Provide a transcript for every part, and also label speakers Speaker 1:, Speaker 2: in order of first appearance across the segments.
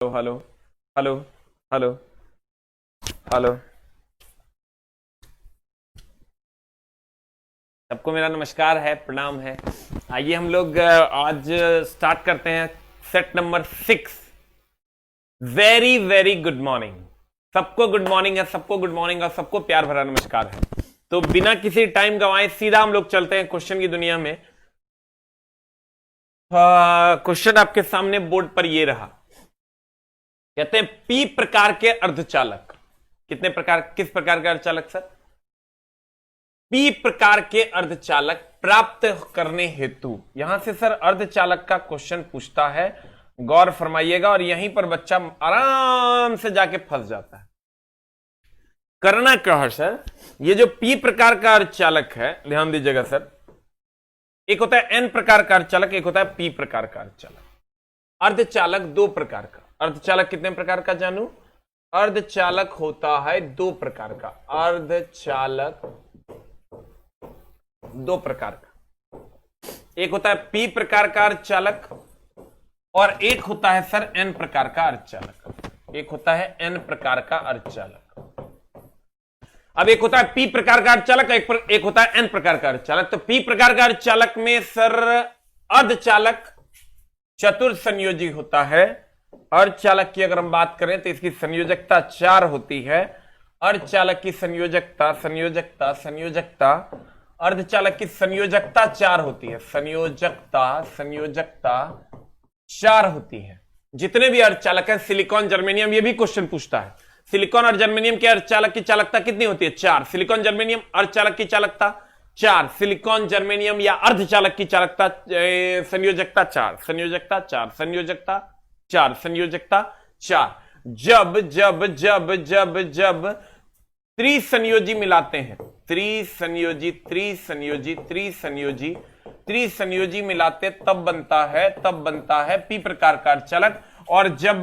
Speaker 1: Hello hello hello hello. सबको मेरा नमस्कार है, प्रणाम है। आइए हम लोग आज स्टार्ट करते हैं set number 6। Very very good morning. सबको गुड मॉर्निंग है, सबको गुड मॉर्निंग और सबको प्यार भरा नमस्कार है। तो बिना किसी टाइम गंवाए सीधा हम लोग चलते हैं क्वेश्चन की दुनिया में। क्वेश्चन आपके सामने बोर्ड पर ये रहा। कहते हैं पी प्रकार के अर्धचालक। कितने प्रकार, किस प्रकार के अर्धचालक सर? पी प्रकार के अर्धचालक प्राप्त करने हेतु। यहां से सर अर्धचालक का क्वेश्चन पूछता है, गौर फरमाइएगा। और यहीं पर बच्चा आराम से जाके फंस जाता है। करना क्या है सर? ये जो पी प्रकार का अर्धचालक है, ध्यान दीजिएगा सर। एक होता है एन प्रकार का अर्धचालक, एक होता है पी प्रकार का अर्धचालक। अर्धचालक दो प्रकार का। अर्धचालक कितने प्रकार का जानू? अर्धचालक होता है दो प्रकार का। अर्धचालक दो प्रकार का। एक होता है पी प्रकार का अर्धचालक और एक होता है सर एन प्रकार का अर्धचालक। एक होता है एन प्रकार का अर्धचालक। अब एक होता है पी प्रकार का अर्धचालक, एक होता है एन प्रकार का अर्धचालक। तो पी प्रकार का अर्धचालक में सर अर्धचालक चतुर संयोजी होता है। अर्धचालक की अगर हम बात करें तो इसकी संयोजकता 4 होती है। अर्धचालक की संयोजकता अर्धचालक की संयोजकता 4 होती है। संयोजकता 4 होती है। जितने भी अर्धचालक है, सिलिकॉन, जर्मेनियम, ये भी क्वेश्चन पूछता है। सिलिकॉन और जर्मेनियम के अर्धचालक की चालकता कितनी होती है? 4। सिलिकॉन जर्मेनियम अर्धचालक की चालकता 4। सिलिकॉन जर्मेनियम या अर्धचालक की चालकता संयोजकता 4। संयोजकता 4। संयोजकता 4। संयोजकता 4। जब जब जब जब जब त्रिसंयोजी मिलाते हैं, त्रिसंयोजी मिलाते तब बनता है पी प्रकार का अर्धचालक। और जब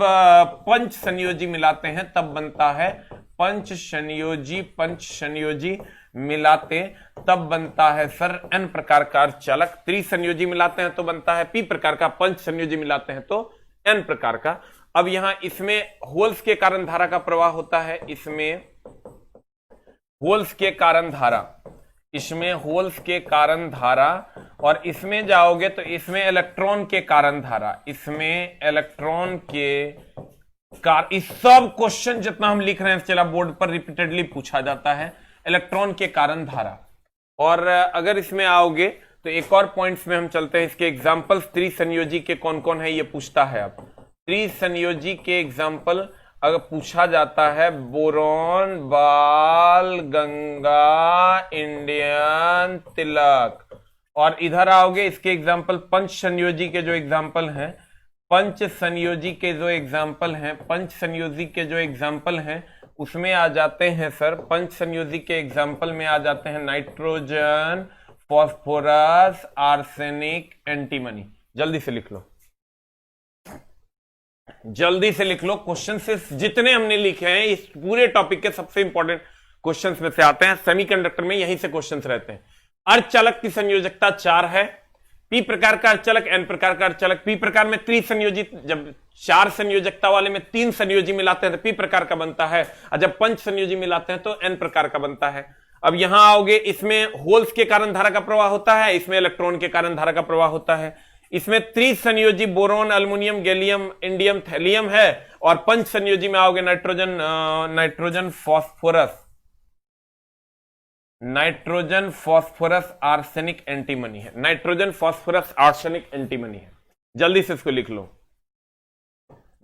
Speaker 1: पंच संयोजी मिलाते हैं तब बनता है पंच संयोजी मिलाते तब बनता है सर एन प्रकार का अर्धचालक। त्रिसंयोजी मिलाते हैं तो बनता है पी प्रकार का, पंच संयोजी मिलाते हैं तो एन प्रकार का। अब यहां इसमें होल्स के कारण धारा का प्रवाह होता है। इसमें होल्स के कारण धारा, और इसमें जाओगे तो इसमें इलेक्ट्रॉन के कारण धारा। इस सब क्वेश्चन जितना हम लिख रहे हैं चला बोर्ड पर रिपीटेडली पूछा जाता है, इलेक्ट्रॉन के कारण धारा। और अगर इसमें आओगे तो एक और पॉइंट्स में हम चलते हैं। इसके एग्जांपल्स त्रिसंयोजी के कौन कौन है ये पूछता है। अब त्रिसंयोजी के एग्जांपल अगर पूछा जाता है, बोरॉन, बाल, गंगा, इंडियन, तिलक। और इधर आओगे इसके एग्जांपल पंच संयोजी के जो एग्जांपल हैं, उसमें आ जाते हैं सर, पंच संयोजी के एग्जांपल में आ जाते हैं नाइट्रोजन, फॉस्फोरस, आर्सेनिक, एंटीमनी। जल्दी से लिख लो, जल्दी से लिख लो। क्वेश्चन से जितने हमने लिखे हैं इस पूरे टॉपिक के सबसे इंपॉर्टेंट क्वेश्चंस में से आते हैं। सेमीकंडक्टर में यहीं से क्वेश्चंस रहते हैं। अर्धचालक की संयोजकता 4 है। पी प्रकार का अर्धचालक, एन प्रकार का अर्धचालक। पी प्रकार में त्रिसंयोजी, जब 4 संयोजकता वाले में 3 संयोजी मिलाते हैं तो पी प्रकार का बनता है, और जब पंच संयोजी मिलाते हैं तो एन प्रकार का बनता है। अब यहां आओगे, इसमें होल्स के कारण धारा का प्रवाह होता है, इसमें इलेक्ट्रॉन के कारण धारा का प्रवाह होता है। इसमें त्रिसंयोजी boron, aluminium, gallium, indium, thallium है। और पंच संयोजी में आओगे नाइट्रोजन, फॉस्फोरस, आर्सेनिक, एंटीमनी है। नाइट्रोजन, फॉस्फोरस, आर्सेनिक, एंटीमनी है। जल्दी से इसको लिख लो,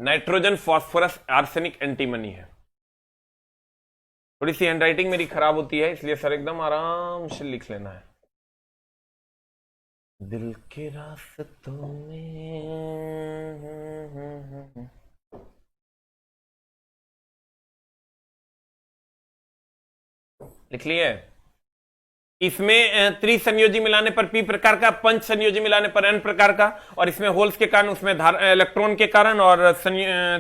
Speaker 1: नाइट्रोजन, फॉस्फोरस, आर्सेनिक, एंटीमनी है। थोड़ी सी हैंडराइटिंग मेरी खराब होती है, इसलिए सर एकदम आराम से लिख लेना है। दिल के रास्तों में लिख लिए। इसमें त्रिसंयोजी मिलाने पर पी प्रकार का, पंच संयोजी मिलाने पर एन प्रकार का, और इसमें होल्स के कारण, उसमें इलेक्ट्रॉन के कारण। और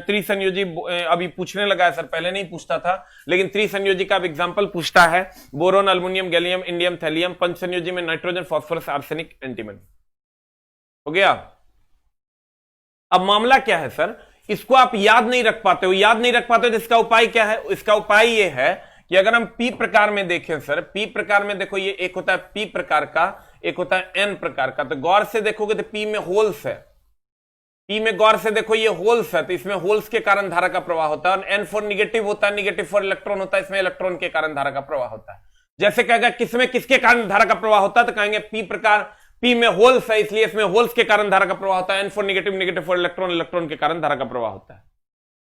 Speaker 1: त्रिसंयोजी अभी पूछने लगा है सर, पहले नहीं पूछता था, लेकिन त्रिसंयोजी का एग्जांपल पूछता है, boron, aluminium, gallium, indium, thallium. पंच संयोजी में नाइट्रोजन, फॉस्फोरस, आर्सेनिक, एंटीमनी। हो गया। अब मामला क्या है सर, इसको आप याद नहीं रख पाते हो, याद नहीं रख पाते हो तो इसका उपाय क्या है? इसका उपाय ये है कि अगर हम पी प्रकार में देखें सर, पी प्रकार में देखो, ये एक होता है पी प्रकार का, एक होता है एन प्रकार का। तो गौर से देखोगे तो पी में होल्स है, पी में गौर से देखो ये होल्स है, तो इसमें होल्स के कारण धारा का प्रवाह होता है। और एन फॉर निगेटिव होता है, निगेटिव फॉर इलेक्ट्रॉन होता है, इसमें इलेक्ट्रॉन के कारण धारा का प्रवाह होता है। जैसे कहेगा किसमें किसके कारण धारा का प्रवाह होता है, तो कहेंगे पी प्रकार, पी में होल्स है इसलिए इसमें होल्स के कारण धारा का प्रवाह होता है। N for negative, negative for electron, electron के कारण धारा का प्रवाह होता है।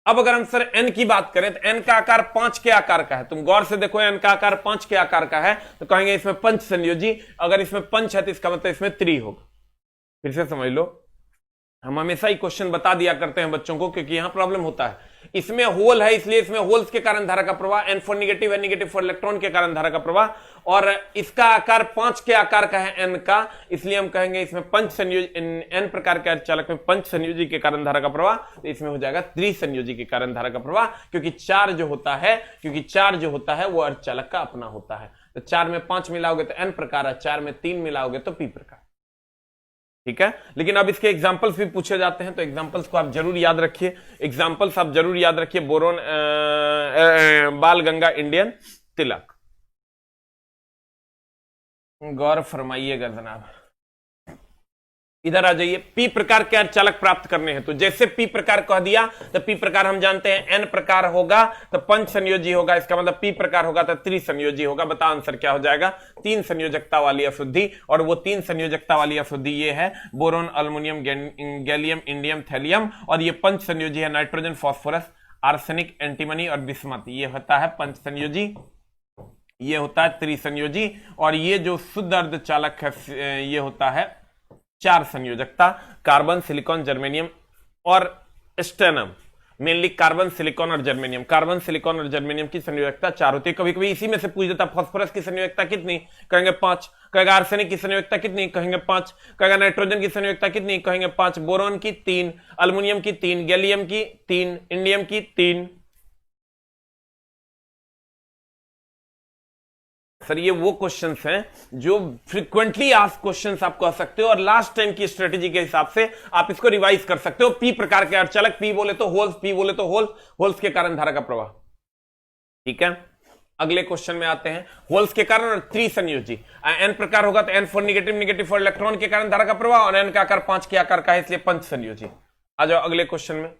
Speaker 1: अब अगर हम सर एन की बात करें तो एन का आकार 5 के आकार का है। तुम गौर से देखो एन का आकार 5 के आकार का है, तो कहेंगे इसमें पंच संयोजी। अगर इसमें पंच है तो इसका मतलब इसमें 3 होगा। फिर से समझ लो, हम हमेशा ही क्वेश्चन बता दिया करते हैं बच्चों को, क्योंकि यहां प्रॉब्लम होता है। इसमें होल है इसलिए इसमें होल्स के कारण धारा का प्रवाह, एन फॉर निगेटिव है, निगेटिव फॉर इलेक्ट्रॉन के कारण धारा का प्रवाह। और इसका आकार 5 के आकार का है एन का, इसलिए हम कहेंगे इसमें पंच संयोजी, एन प्रकार के अर्धचालक में पंच संयोजी के कारण धारा का प्रवाह, तो इसमें हो जाएगा त्रिसंयोजी के कारण धारा का प्रवाह। क्योंकि चार जो होता है वो अर्धचालक का अपना होता है। तो 4 में 5 मिलाओगे तो एन प्रकार है, 4 में 3 मिलाओगे तो पी प्रकार। ठीक है, लेकिन अब इसके एग्जांपल्स भी पूछे जाते हैं, तो एग्जांपल्स को आप जरूर याद रखिए। एग्जांपल्स आप जरूर याद रखिए। बोरोन, बाल गंगा, इंडियन, तिलक। गौर फरमाइएगा जनाब, इधर आ जाइए। पी प्रकार के अर्धचालक प्राप्त करने हैं, तो जैसे पी प्रकार कह दिया तो पी प्रकार हम जानते हैं एन प्रकार होगा तो पंच संयोजी होगा, इसका मतलब पी प्रकार होगा तो त्रिसंयोजी होगा। बता आंसर क्या हो जाएगा? 3 संयोजकता वाली अशुद्धि। और वो 3 संयोजकता वाली अशुद्धि ये है boron, aluminium, gallium, indium, thallium. और ये पंच संयोजी है नाइट्रोजन, फास्फोरस, आर्सेनिक, एंटीमनी और बिस्मथ। ये होता है पंच संयोजी, ये होता है त्रिसंयोजी। और ये जो शुद्ध अर्धचालक है ये होता है 4 संयोजकता, कार्बन, सिलिकॉन, जर्मेनियम और स्टेनम। मेनली कार्बन, सिलिकॉन और जर्मेनियम। कार्बन, सिलिकॉन और जर्मेनियम की संयोजकता 4 होती है। कभी कभी इसी में से पूछ देता फास्फोरस की संयोजकता कितनी, कहेंगे 5। कहेगा आर्सेनिक की संयोजकता कितनी, कहेंगे 5। कहेगा नाइट्रोजन की संयोजकता कितनी, कहेंगे 5। बोरोन की 3, अल्युमिनियम की 3, गैलियम की 3, इंडियम की 3। सर ये वो क्वेश्चंस हैं जो फ्रीक्वेंटली आस्क्ड क्वेश्चंस आप कह सकते हो, और लास्ट टाइम की स्ट्रेटेजी के हिसाब से आप इसको रिवाइज कर सकते हो। पी प्रकार के अर्धचालक, पी बोले तो होल्स, पी बोले तो होल्स, होल्स के कारण धारा का प्रवाह। ठीक है, अगले क्वेश्चन में आते हैं। होल्स के कारण और त्रिसंयोजी। एन प्रकार होगा तो N for negative, negative for electron के कारण धारा का प्रवाह, और एन का आकार 5 के आकार का है इसलिए पंच संयोजी। आ जाओ अगले क्वेश्चन में।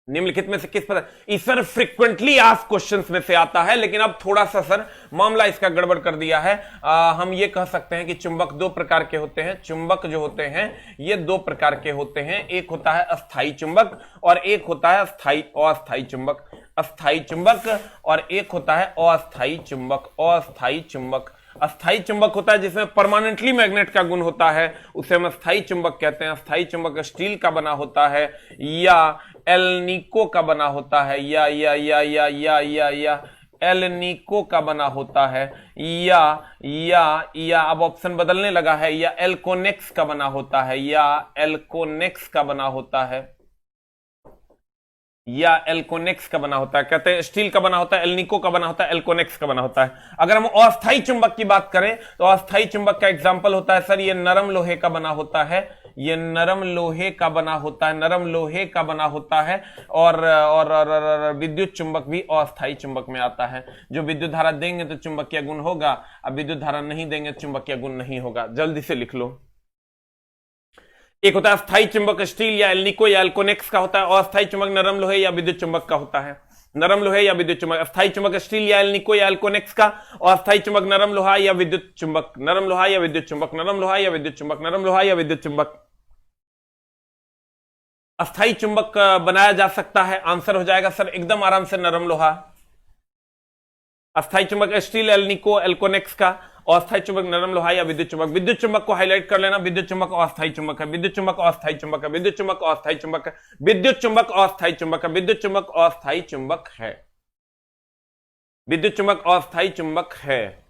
Speaker 1: निम्नलिखित में से किस पर, इस सर फ्रीक्वेंटली आस्क्ड क्वेश्चंस में से आता है, लेकिन अब थोड़ा सा सर मामला इसका गड़बड़ कर दिया है। हम ये कह सकते हैं कि चुंबक 2 प्रकार के होते हैं। चुंबक जो होते हैं ये 2 प्रकार के होते हैं। एक होता है अस्थाई चुंबक और एक होता है अस्थाई चुंबक। अस्थाई चुंबक और एक होता है अस्थाई चुंबक। अस्थाई चुंबक, अस्थाई चुंबक होता है जिसमें परमानेंटली मैग्नेट का गुण होता है, उसे हम अस्थाई चुंबक कहते हैं। अस्थाई चुंबक स्टील का बना होता है या एल्निको का बना होता है, या एल्निको का बना होता है, या अब ऑप्शन बदलने लगा है, या एल्कोनेक्स का बना होता है, या एल्कोनेक्स का बना होता है, या एल्कोनेक्स का बना होता है। कहते हैं स्टील का बना होता है, एल्निको का बना होता है, एल्कोनेक्स का बना होता है। अगर हम अस्थाई चुंबक की बात करें तो अस्थाई चुंबक का एग्जांपल होता है सर ये नरम लोहे का बना होता है, ये नरम लोहे का बना होता है, नरम लोहे का बना होता है। और विद्युत चुंबक भी अस्थाई चुंबक में आता है। जो विद्युत धारा देंगे तो चुंबकीय गुण होगा, अब विद्युत धारा नहीं देंगे तो चुंबकीय गुण नहीं होगा। जल्दी से लिख लो। एक होता है अस्थाई चुंबक स्टील या एल्निको या एल्कोनेक्स का होता है। अस्थाई चुंबक नरम लोहे या विद्युत चुंबक का होता है। नरम लोहे या विद्युत चुंबक, अस्थाई चुंबक स्टील या एल्निको या एल्कोनेक्स का, और अस्थाई चुंबक नरम लोहा या विद्युत चुंबक, नरम लोहा या विद्युत चुंबक, नरम लोहा या विद्युत चुंबक, नरम लोहा या विद्युत चुंबक। अस्थाई चुंबक बनाया जा सकता है, आंसर हो जाएगा सर एकदम आराम से नरम लोहा। अस्थाई चुंबक स्टील, एल्निको, एल्कोनेक्स का, अस्थाई चुंबक नरम लोहा या विद्युत चुंबक। विद्युत चुंबक को हाईलाइट कर लेना, विद्युत चुंबक अस्थाई चुंबक है, विद्युत चुंबक अस्थाई चुंबक है, विद्युत चुंबक अस्थाई चुंबक है, विद्युत चुंबक अस्थाई चुंबक है, विद्युत चुंबक अस्थाई चुंबक है, विद्युत चुंबक अस्थाई चुंबक है।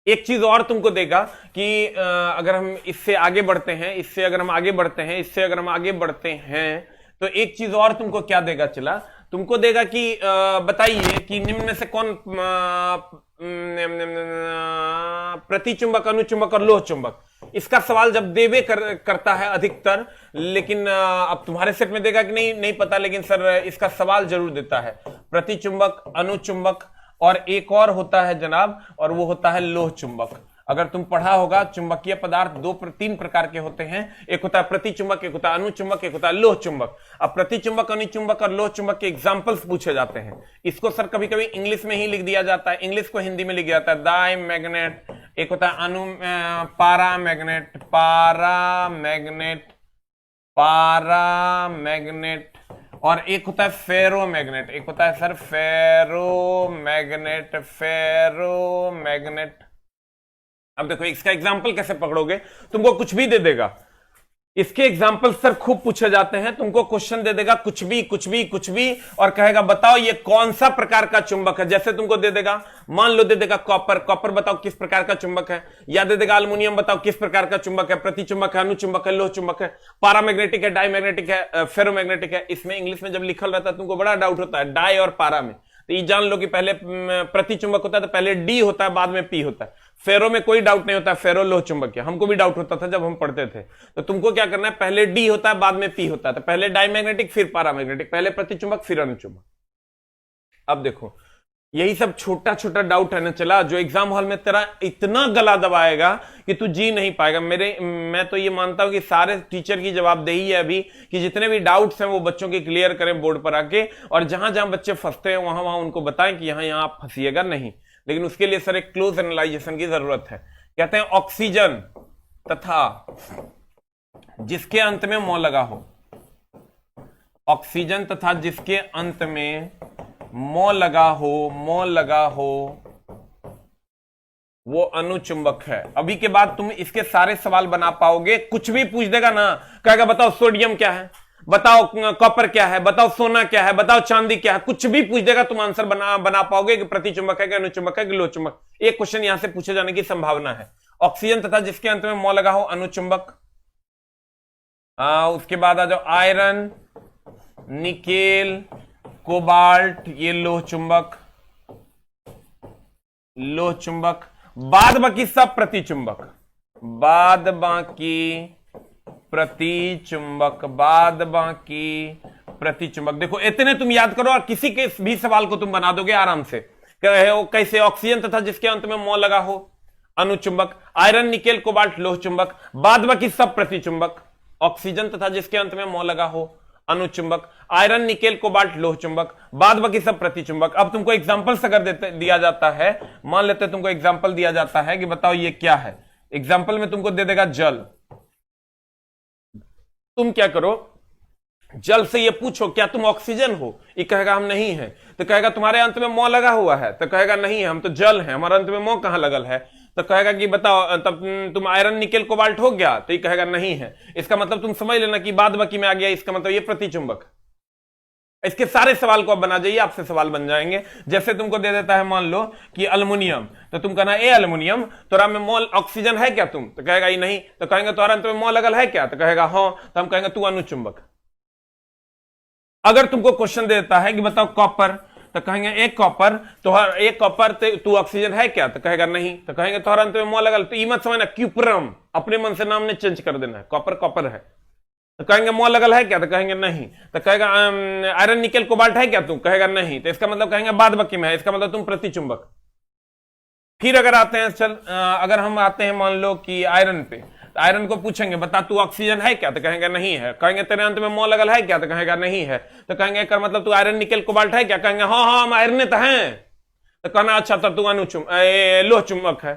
Speaker 1: एक चीज और तुमको देगा कि अगर हम इससे आगे बढ़ते हैं, इससे अगर हम आगे बढ़ते हैं तो एक चीज और तुमको क्या देगा, चला तुमको देगा कि बताइए कि निम्न में से कौन प्रतिचुंबक, अनुचुंबक और लोह चुंबक, इसका सवाल जब देवे करता है अधिकतर, लेकिन अब तुम्हारे सेट में देगा कि नहीं नहीं पता, लेकिन सर इसका सवाल जरूर देता है। प्रतिचुंबक, अनुचुंबक और एक और होता है जनाब, और वो होता है लोह चुंबक। अगर तुम पढ़ा होगा चुंबकीय पदार्थ तीन प्रकार के होते हैं, एक होता है प्रतिचुंबक, एक होता है अनुचुंबक, एक होता है लोह चुंबक। अब प्रतिचुंबक, अनुचुंबक और लोह चुंबक के एग्जांपल्स पूछे जाते हैं। इसको सर कभी कभी इंग्लिश में ही लिख दिया जाता है, इंग्लिश को हिंदी में लिख दिया जाता है। डाई मैग्नेट, एक होता है पारा मैग्नेट, पारा मैग्नेट, और एक होता है फेरो मैग्नेट, एक होता है सर फेरो मैग्नेट। अब देखो इसका एग्जाम्पल कैसे पकड़ोगे, तुमको कुछ भी दे देगा, इसके एग्जाम्पल सर खूब पूछे जाते हैं। तुमको क्वेश्चन दे देगा कुछ भी और कहेगा बताओ ये कौन सा प्रकार का चुंबक है। जैसे तुमको दे देगा, मान लो दे देगा कॉपर बताओ किस प्रकार का चुंबक है, या दे देगा अल्युमिनियम बताओ किस प्रकार का चुंबक है, प्रतिचुंबक है, अनुचुंबक है, लोह चुंबक है, पारामैग्नेटिक है, डाईमैग्नेटिक है, फेरोमैग्नेटिक है। इसमें इंग्लिश में जब लिखल रहता है तुमको बड़ा डाउट होता है डाई और पारा में। तो ये जान लो कि पहले प्रतिचुंबक होता है तो पहले डी होता है, बाद में पी होता है। फेरो में कोई डाउट नहीं होता है, फेरो लोह चुंबक है, हमको भी डाउट होता था जब हम पढ़ते थे। तो तुमको क्या करना है, पहले डी होता है बाद में पी होता है, तो पहले डाईमैग्नेटिक फिर पारामैग्नेटिक, पहले प्रतिचुंबक फिर अनुचुंबक। अब देखो यही सब छोटा छोटा डाउट है ना चला, जो एग्जाम हॉल में तेरा इतना गला दबाएगा कि तू जी नहीं पाएगा। मैं तो ये मानता हूं कि सारे टीचर की जवाबदेही है अभी कि जितने भी डाउट्स हैं वो बच्चों के क्लियर करें बोर्ड पर आके, और जहां जहां बच्चे फंसते हैं वहां वहां उनको बताएं कि यहां आप फंसिएगा नहीं। लेकिन उसके लिए सर एक क्लोज एनालाइजेशन की जरूरत है। कहते हैं ऑक्सीजन तथा जिसके अंत में मौ लगा हो, ऑक्सीजन तथा जिसके अंत में मौ लगा हो वो अनुचुंबक है। अभी के बाद तुम इसके सारे सवाल बना पाओगे। कुछ भी पूछ देगा ना, कहेगा बताओ सोडियम क्या है, बताओ कॉपर क्या है, बताओ सोना क्या है, बताओ चांदी क्या है, कुछ भी पूछ देगा तुम आंसर बना पाओगे कि प्रतिचुंबक है कि अनुचुंबक है कि लोह चुंबक। एक क्वेश्चन यहां से पूछे जाने की संभावना है। ऑक्सीजन तथा जिसके अंत में मौ लगा हो अनुचुंबक। उसके बाद आ जाओ आयरन, निकेल, कोबाल्ट, ये लोह चुंबक। बाद बाकी सब प्रतिचुंबक, बाद बाकी प्रतिचुंबक। देखो इतने तुम याद करो और किसी के भी सवाल को तुम बना दोगे आराम से। कैसे, ऑक्सीजन तथा जिसके अंत में मौ लगा हो अनुचुंबक, आयरन, निकेल, कोबाल्ट, लोह चुंबक, बाद बाकी सब प्रतिचुंबक। ऑक्सीजन तथा जिसके अंत में मौ लगा हो अनुचुंबक, आयरन, निकेल, कोबाल्ट, लोह चुंबक, बाद बाकी सब प्रतिचुंबक। अब तुमको एग्जांपल्स अगर दिया जाता है, मान लेते तुमको एग्जांपल दिया जाता है कि बताओ ये क्या है। एग्जांपल में तुमको दे देगा जल। तुम क्या करो, जल से ये पूछो क्या तुम ऑक्सीजन हो, ये कहेगा हम नहीं है। तो कहेगा तुम्हारे अंत में मौ लगा हुआ है, तो कहेगा नहीं है, हम तो जल है, हमारे अंत में मौ कहां लगल है। तो कहेगा कि बताओ तब तुम आयरन, निकेल, कोबाल्ट हो गया, तो ये कहेगा नहीं है। इसका मतलब तुम समझ लेना कि बाद बाकी में आ गया, इसका मतलब ये प्रतिचुंबक। इसके सारे सवाल को आप बना जाइए, आपसे सवाल बन जाएंगे। जैसे तुमको दे देता है मान लो कि अल्युमिनियम, तो तुम कहना ए अल्युमिनियम, तोरा में मौ ऑक्सीजन है क्या तुम, तो कहेगा ये नहीं। तो कहेंगे तुम्हारे अंत में मौ लगल है क्या, तो कहेगा हाँ, तो हम कहेंगे तू अनुचुंबक। अगर तुमको क्वेश्चन देता है कि बताओ कॉपर, तो कहेंगे एक कॉपर, तो एक कॉपर तू ऑक्सीजन है क्या, तो कहेगा नहीं। तो कहेंगे तुम्हारे अंत में मौ लगल, तो ये मत समझना क्यूप्रम, अपने मन से नाम ने चेंज कर देना है, कॉपर है। तो कहेंगे मौ लगल है क्या, तो कहेंगे नहीं। तो कहेगा आयरन, निकेल, कोबाल्ट है क्या तुम, कहेगा नहीं। तो इसका मतलब कहेंगे बाद बाकी में है, इसका मतलब तुम प्रतिचुंबक। फिर अगर आते हैं अगर हम आते हैं मान लो कि आयरन पे, तो आयरन को पूछेंगे बता तू ऑक्सीजन है क्या, तो कहेंगे नहीं है। कहेंगे तेरे अंत में मौ लगल है क्या, तो कहेगा नहीं है। तो कहेंगे कर मतलब तू आयरन, निकेल, कोबाल्ट है क्या, कहेंगे हाँ हाँ हम आयरन तो हैं। तो कहना अच्छा तो तू लोह चुंबक है,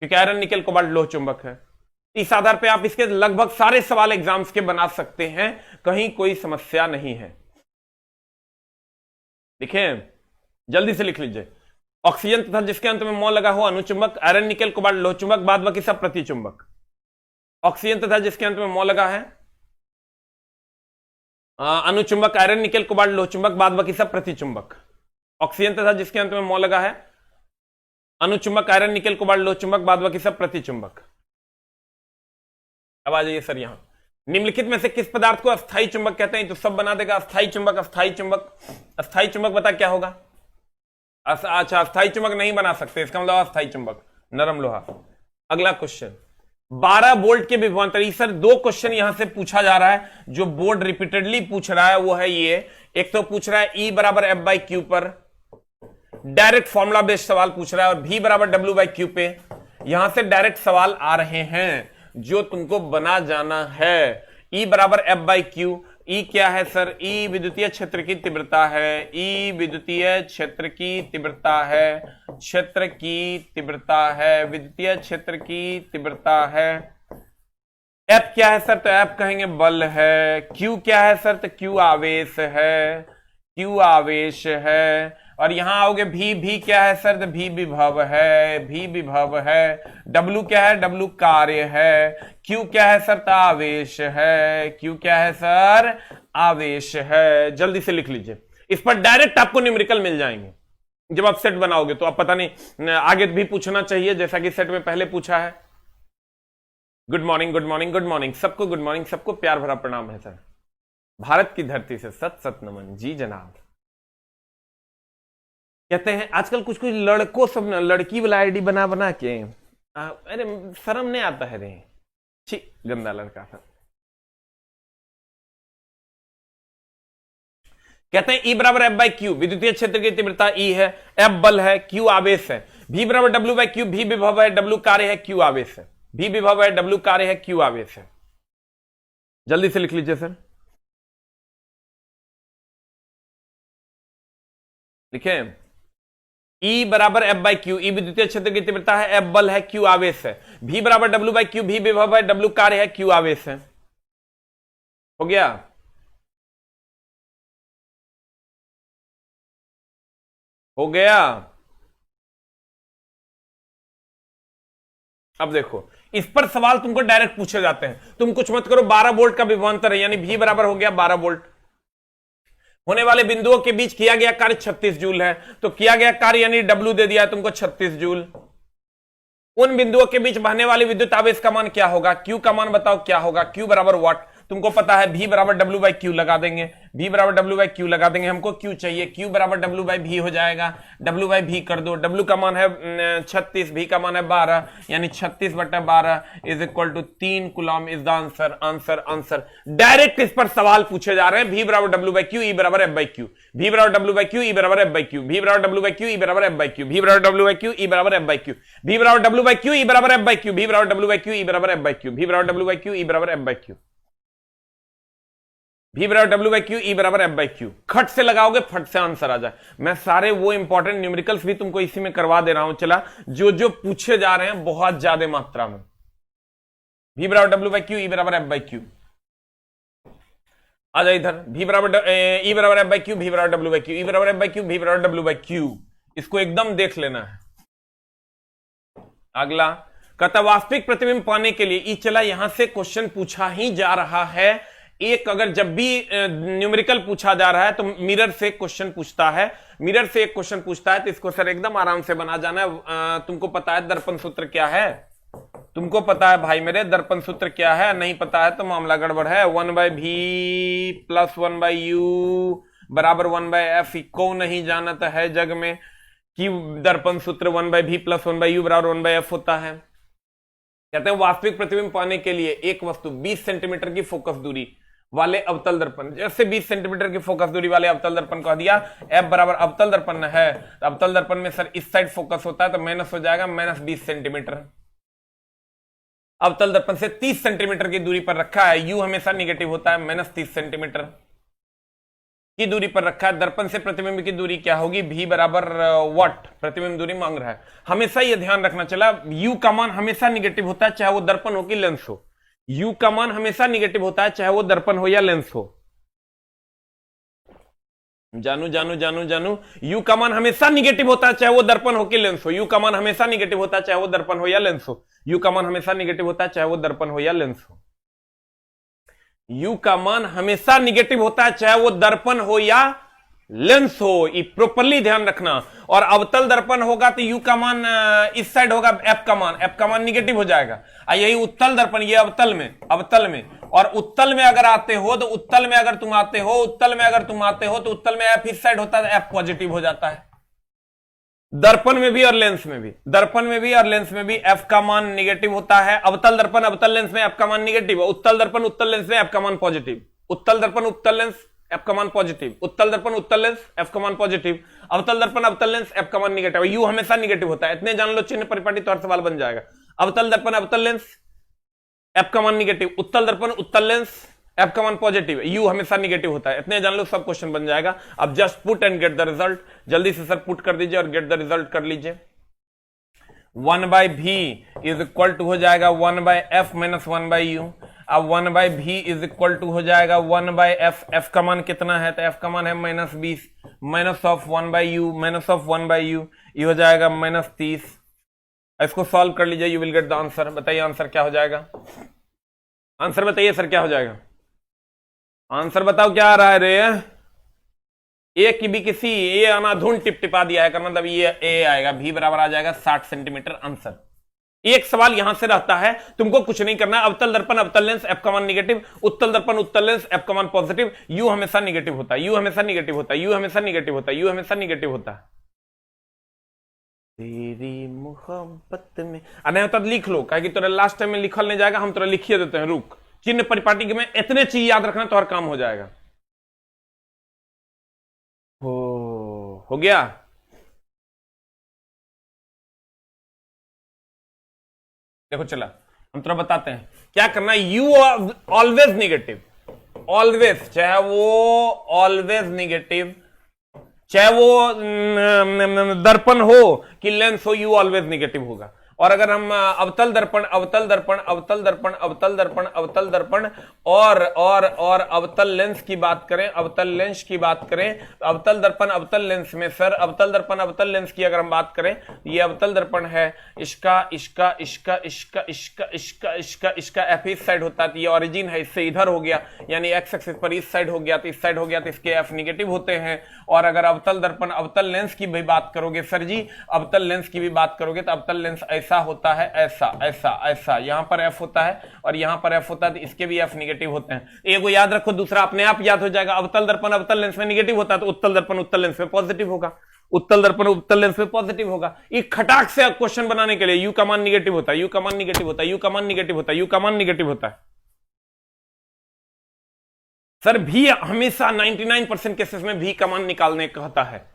Speaker 1: क्योंकि आयरन, निकेल, कोबाल्ट लोह चुंबक है। इस आधार पे आप इसके लगभग सारे सवाल एग्जाम्स के बना सकते हैं, कहीं कोई समस्या नहीं है। लिखें, जल्दी से लिख लीजिए। ऑक्सीजन तथा जिसके अंत में मौ लगा हो अनुचुंबक, आयरन, निकेल, कोबाल्ट, लोह चुंबक, बाद बाकी सब प्रतिचुंबक। ऑक्सीजन तथा जिसके अंत में मौ लगा है अनुचुंबक, आयरन, निकेल, कोबाल्ट, लोह चुंबक, बाद बाकी सब प्रतिचुंबक। ऑक्सीजन तथा जिसके अंत में मौ लगा है अनुचुंबक, आयरन, निकेल, कोबाल्ट, लोह चुंबक, बाद बाकी सब प्रतिचुंबक। अब आ जाइए सर यहां, निम्नलिखित में से किस पदार्थ को अस्थायी चुंबक कहते हैं, तो सब बना देगा। अस्थायी चुंबक, अस्थायी चुंबक, अस्थायी चुंबक बता क्या होगा। अच्छा, अस्थायी चुंबक नहीं बना सकते, इसका मतलब अस्थायी चुंबक, नरम लोहा। अगला क्वेश्चन 12 वोल्ट के विभवांतर। सर दो क्वेश्चन यहां से पूछा जा रहा है जो बोर्ड रिपीटेडली पूछ रहा है, वो है ये। एक तो पूछ रहा है E बराबर एफ बाई क्यू पर, डायरेक्ट फॉर्मूला बेस्ड सवाल पूछ रहा है, और V बराबर डब्ल्यू बाई क्यू पे यहां से डायरेक्ट सवाल आ रहे हैं जो तुमको बना जाना है। E बराबर एफ बाई क्यू। ई क्या है सर? ई विद्युतीय क्षेत्र की तीव्रता है। ई विद्युतीय क्षेत्र की तीव्रता है, क्षेत्र की तीव्रता है, विद्युतीय क्षेत्र की तीव्रता है। एफ क्या है सर? तो एफ कहेंगे बल है। क्यू क्या है सर? तो क्यू आवेश है, क्यू आवेश है। और यहां आओगे भी क्या है सर? तो भी विभव है, भी विभव है। डब्लू क्या है? डब्लू कार्य है। क्यू क्या है सर? तो आवेश है। क्यू क्या है सर? आवेश है। जल्दी से लिख लीजिए, इस पर डायरेक्ट आपको न्यूमेरिकल मिल जाएंगे जब आप सेट बनाओगे। तो आप पता नहीं आगे भी पूछना चाहिए जैसा कि सेट में पहले पूछा है। Good morning, good morning, good morning सबको, गुड मॉर्निंग सबको, प्यार भरा प्रणाम है सर। भारत की धरती से सत सत नमन। जी जनाब। कहते हैं आजकल कुछ कुछ लड़कों सब लड़की वाला आईडी बना बना के, अरे शर्म नहीं आता है रे, छी गंदा लड़का था। कहते हैं E बराबर एफ बाई क्यू, विद्युतीय क्षेत्र की तीव्रता E है, F बल है, Q आवेश है। V बराबर डब्ल्यू बाई क्यू, V विभव है, W कार्य है, Q आवेश है। V विभव है, W कार्य है, Q आवेश है। जल्दी से लिख लीजिए सर, लिखे। E बराबर एफ बाई क्यू, ई विद्युतीय क्षेत्र की तीव्रता है, F बल है, Q आवेश है। V बराबर डब्ल्यू बाई क्यू, V विभव है, W कार्य है, Q आवेश है। हो गया? हो गया? अब देखो, इस पर सवाल तुमको डायरेक्ट पूछे जाते हैं। तुम कुछ मत करो, 12 वोल्ट का विभवांतर है, यानी V बराबर हो गया 12 वोल्ट। होने वाले बिंदुओं के बीच किया गया कार्य 36 जूल है, तो किया गया कार्य यानी W दे दिया है तुमको 36 जूल। उन बिंदुओं के बीच बहने वाली विद्युत आवेश का मान क्या होगा? Q का मान बताओ क्या होगा? Q बराबर वाट, तुमको पता है। V बराबर डब्ल्यू बाई क्यू लगा देंगे, V बराबर डब्ल्यू बाई क्यू लगा देंगे। हमको Q चाहिए, Q बराबर डब्ल्यू बाई V हो जाएगा। डब्ल्यू बाई V कर दो, W का मान है 36, V का मान है 12, यानी 36/12 is equal to 3 coulomb is the answer. Answer answer direct इस पर सवाल पूछे जा रहे हैं। V बराबर डब्ल्यू बाई क्यू, E बराबर एफ बाई क्यू, V बराबर डब्ल्यू बाई क्यू, E बराबर एफ बाई क्यू, V बराबर डब्ल्यू बाई क्यू, E बराबर एफ बाई क्यू, V बराबर डब्ल्यू बाई क्यू, E बराबर एफ बाई क्यू, V बराबर W by Q, E बराबर F by Q, V बराबर W by Q, E बराबर F by Q, V बराबर W by Q, E बराबर F by Q, V बराबर W by Q, E बराबर F by Q. खट से लगाओगे फट से आंसर आ जाए। मैं सारे वो इंपॉर्टेंट न्यूमेरिकल्स भी तुमको इसी में करवा दे रहा हूं, चला जो जो पूछे जा रहे हैं बहुत ज्यादा मात्रा में। V बराबर डब्ल्यू बाई क्यू, E बराबर एफ बाई क्यू। आ जाए इधर, V बराबर E बराबर एफ बाई क्यू, V बराबर डब्ल्यू बाई क्यू, E बराबर एफ बाई क्यू, V बराबर डब्ल्यू बाई क्यू। इसको एकदम देख लेना है। अगला कहता वास्तविक प्रतिबिंब पाने के लिए, चला यहां से क्वेश्चन पूछा ही जा रहा है। एक अगर जब भी न्यूमेरिकल पूछा जा रहा है तो मिरर से क्वेश्चन पूछता है, मिरर से एक क्वेश्चन पूछता है, तो इसको सर एकदम आराम से बना जाना है। तुमको पता है दर्पण सूत्र क्या है? तुमको पता है भाई मेरे दर्पण सूत्र क्या है? नहीं पता है तो मामला गड़बड़ है। 1/v प्लस 1/u बराबर 1/f। को नहीं जानत है जग में कि दर्पण सूत्र 1/v प्लस 1/u बराबर 1/f होता है। कहते हैं वास्तविक प्रतिबिंब पाने के लिए एक वस्तु 20 सेंटीमीटर की फोकस दूरी वाले अवतल दर्पण, जैसे 20 सेंटीमीटर की फोकस दूरी वाले अवतल दर्पण कह दिया, F बराबर अवतल दर्पण है, तो अवतल दर्पण में सर इस साइड फोकस होता है तो माइनस हो जाएगा, माइनस 20 सेंटीमीटर। अवतल दर्पण से 30 सेंटीमीटर की दूरी पर रखा है, U हमेशा निगेटिव होता है, माइनस 30 सेंटीमीटर की दूरी पर रखा है। दर्पण से प्रतिबिंब की दूरी क्या होगी? V बराबर वाट, प्रतिबिंब दूरी मांग रहा है। हमेशा यह ध्यान रखना चला, U का मान हमेशा निगेटिव होता है चाहे वो दर्पण हो कि लेंस हो। U का मान हमेशा निगेटिव होता है चाहे वो दर्पण हो या लेंस हो। जानू जानू जानू जानू, U का मान हमेशा निगेटिव होता है चाहे वो दर्पण हो कि लेंस हो। U का मान हमेशा निगेटिव होता है चाहे वो दर्पण हो या लेंस हो। U का मान हमेशा निगेटिव होता है चाहे वो दर्पण हो या लेंस हो। U का मान हमेशा निगेटिव होता है चाहे वो दर्पण हो या लेंस हो, ये प्रॉपरली ध्यान रखना। और अवतल दर्पण होगा तो U का मान इस साइड होगा, F का मान निगेटिव हो जाएगा। यही उत्तल दर्पण, ये अवतल में और उत्तल में अगर आते हो तो उत्तल में अगर तुम आते हो तो उत्तल में F इस साइड होता है तो F पॉजिटिव हो जाता है। दर्पण में भी और लेंस में भी, दर्पण में भी और लेंस में भी एफ का मान निगेटिव होता है। अवतल दर्पण अवतल लेंस में एफ का मान निगेटिव, उत्तल दर्पण उत्तल लेंस में एफ का मान पॉजिटिव, उत्तल दर्पण उत्तल लेंस एफ का मान पॉजिटिव, उत्तल दर्पण उत्तल लेंस एफ का मान पॉजिटिव, अवतल दर्पण अवतल लेंस एफ का मान निगेटिव। यू हमेशा निगेटिव होता है, इतने जान लो, चिन्ह परिपाटी तौर सवाल बन जाएगा। अवतल दर्पण अवतल लेंस एफ का मान निगेटिव, उत्तल दर्पण उत्तल लेंस एफ का मान पॉजिटिव, यू हमेशा निगेटिव होता है, इतने जान लो, सब क्वेश्चन बन जाएगा। अब just put and get the result, जल्दी से सर पुट कर दीजिए और गेट द रिजल्ट कर लीजिए। 1/v इज इक्वल टू हो जाएगा 1/f माइनस 1/u। अब 1/v इज इक्वल टू हो जाएगा 1/f, f का मान कितना है, तो f का मान है -20, minus of 1/u, minus of 1/u, ये हो जाएगा -30। इसको सॉल्व कर लीजिए, you will get the answer. बताइए आंसर क्या हो जाएगा, आंसर बताइए सर क्या हो जाएगा, आंसर बताओ क्या आ रहा है रे। ए की भी किसी ए अनाधुन टिपटिपा दिया है, मतलब ये ए आएगा, भी बराबर आ जाएगा 60 सेंटीमीटर आंसर। एक सवाल यहां से रहता है, तुमको कुछ नहीं करना, अवतल दर्पण अवतल लेंस एफ का मान निगेटिव, उत्तल दर्पण उत्तल लेंस एफ का मान पॉजिटिव, यू हमेशा निगेटिव होता है, यू हमेशा निगेटिव होता है, यू हमेशा निगेटिव होता है, यू हमेशा निगेटिव होता है। तेरी मोहब्बत में नहीं होता लिख लो, कहे कि तोरा लास्ट टाइम में लिखल नहीं जाएगा, हम तोरा लिखिए देते हैं, रुक। चिन्ह परिपाटी में इतने चीज याद रखना तो हर काम हो जाएगा। हो गया। देखो चला, हम थोड़ा बताते हैं क्या करना है। यू ऑलवेज निगेटिव, ऑलवेज, चाहे वो ऑलवेज निगेटिव, चाहे वो दर्पण हो कि लेंस हो, यू ऑलवेज निगेटिव होगा। और अगर हम अवतल दर्पण अवतल दर्पण अवतल दर्पण अवतल दर्पण अवतल दर्पण और अवतल लेंस की बात करें, अवतल लेंस की बात करें, अवतल दर्पण अवतल लेंस में सर, अवतल दर्पण अवतल लेंस की अगर हम बात करें, ये अवतल दर्पण है, इसका इसका इसका इसका इसका इसका इसका इसका एफ इस साइड होता है, ये ओरिजिन है, इससे इधर हो गया, यानी एक्स एक्सिस पर इस साइड हो गया, तो इस साइड हो गया, तो इसके एफ निगेटिव होते हैं। और अगर अवतल दर्पण अवतल लेंस की भी बात करोगे सर जी, अवतल लेंस की भी बात करोगे, तो अवतल लेंस ऐसा होता है, ऐसा ऐसा ऐसा, यहां पर एफ होता है और यहां पर एफ होता है, तो इसके भी एफ निगेटिव होते हैं। एक वो याद रखो, दूसरा अपने आप याद हो जाएगा। अवतल दर्पण अवतल लेंस में निगेटिव होता है, तो उत्तल दर्पण उत्तल लेंस में पॉजिटिव होगा, उत्तल दर्पण उत्तल लेंस में पॉजिटिव होगा। एक खटाक से क्वेश्चन बनाने के लिए यू का मान निगेटिव होता है, यू का मान निगेटिव होता है, यू का मान निगेटिव होता है, यू का मान निगेटिव होता है। सर भी हमेशा 99% केसेस में भी का मान निकालने कहता है,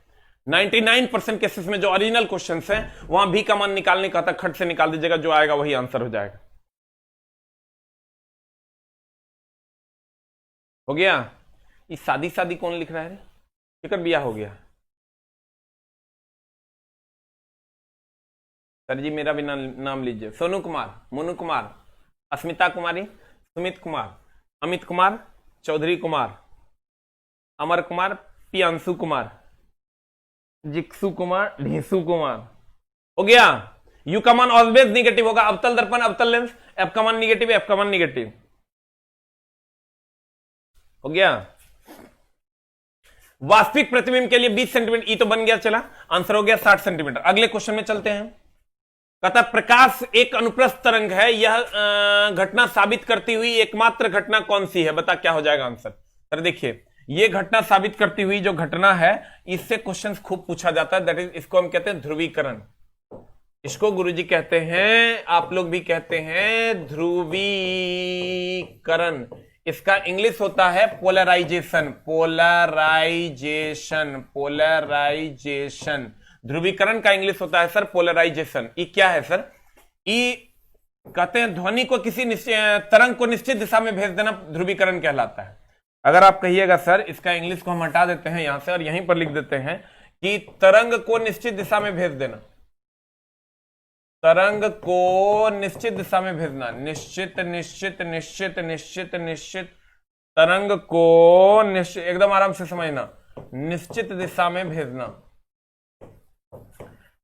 Speaker 1: 99% केसेस में जो ओरिजिनल क्वेश्चंस हैं वहां भी का मान निकालने का था, खट से निकाल दीजिएगा, जो आएगा वही आंसर हो जाएगा। हो गया। ये शादी शादी कौन लिख रहा है, फिकर बिया हो गया। सर जी मेरा भी नाम लीजिए, सोनू कुमार, मोनू कुमार, अस्मिता कुमारी, सुमित कुमार, अमित कुमार, चौधरी कुमार, अमर कुमार, पियांशु कुमार, जिक्सु कुमार, ढीसु कुमार। हो गया। यू का मान ऑलवेज निगेटिव होगा, अवतल दर्पण अवतल लेंस एफ का मान निगेटिव, एफ का मान निगेटिव। हो गया। वास्तविक प्रतिबिंब के लिए 20 सेंटीमीटर, ई तो बन गया, चला आंसर हो गया 60 सेंटीमीटर। अगले क्वेश्चन में चलते हैं। कहता प्रकाश एक अनुप्रस्थ तरंग है, यह घटना साबित करती हुई एकमात्र घटना कौन सी है, बता क्या हो जाएगा आंसर। सर देखिए, ये घटना साबित करती हुई जो घटना है, इससे क्वेश्चंस खूब पूछा जाता है, दैट इज, इसको हम कहते हैं ध्रुवीकरण। इसको गुरुजी कहते हैं, आप लोग भी कहते हैं ध्रुवीकरण। इसका इंग्लिश होता है पोलराइजेशन, पोलराइजेशन, पोलराइजेशन। ध्रुवीकरण का इंग्लिश होता है सर पोलराइजेशन। ये क्या है सर, ये कहते हैं ध्वनि को किसी तरंग को निश्चित दिशा में भेज देना ध्रुवीकरण कहलाता है। अगर आप कहिएगा सर इसका इंग्लिश को हम हटा देते हैं यहां से और यहीं पर लिख देते हैं कि तरंग को निश्चित दिशा में भेज देना, तरंग को निश्चित दिशा में भेजना, निश्चित निश्चित निश्चित निश्चित निश्चित, तरंग को निश्चित, एकदम आराम से समझना, निश्चित दिशा में भेजना,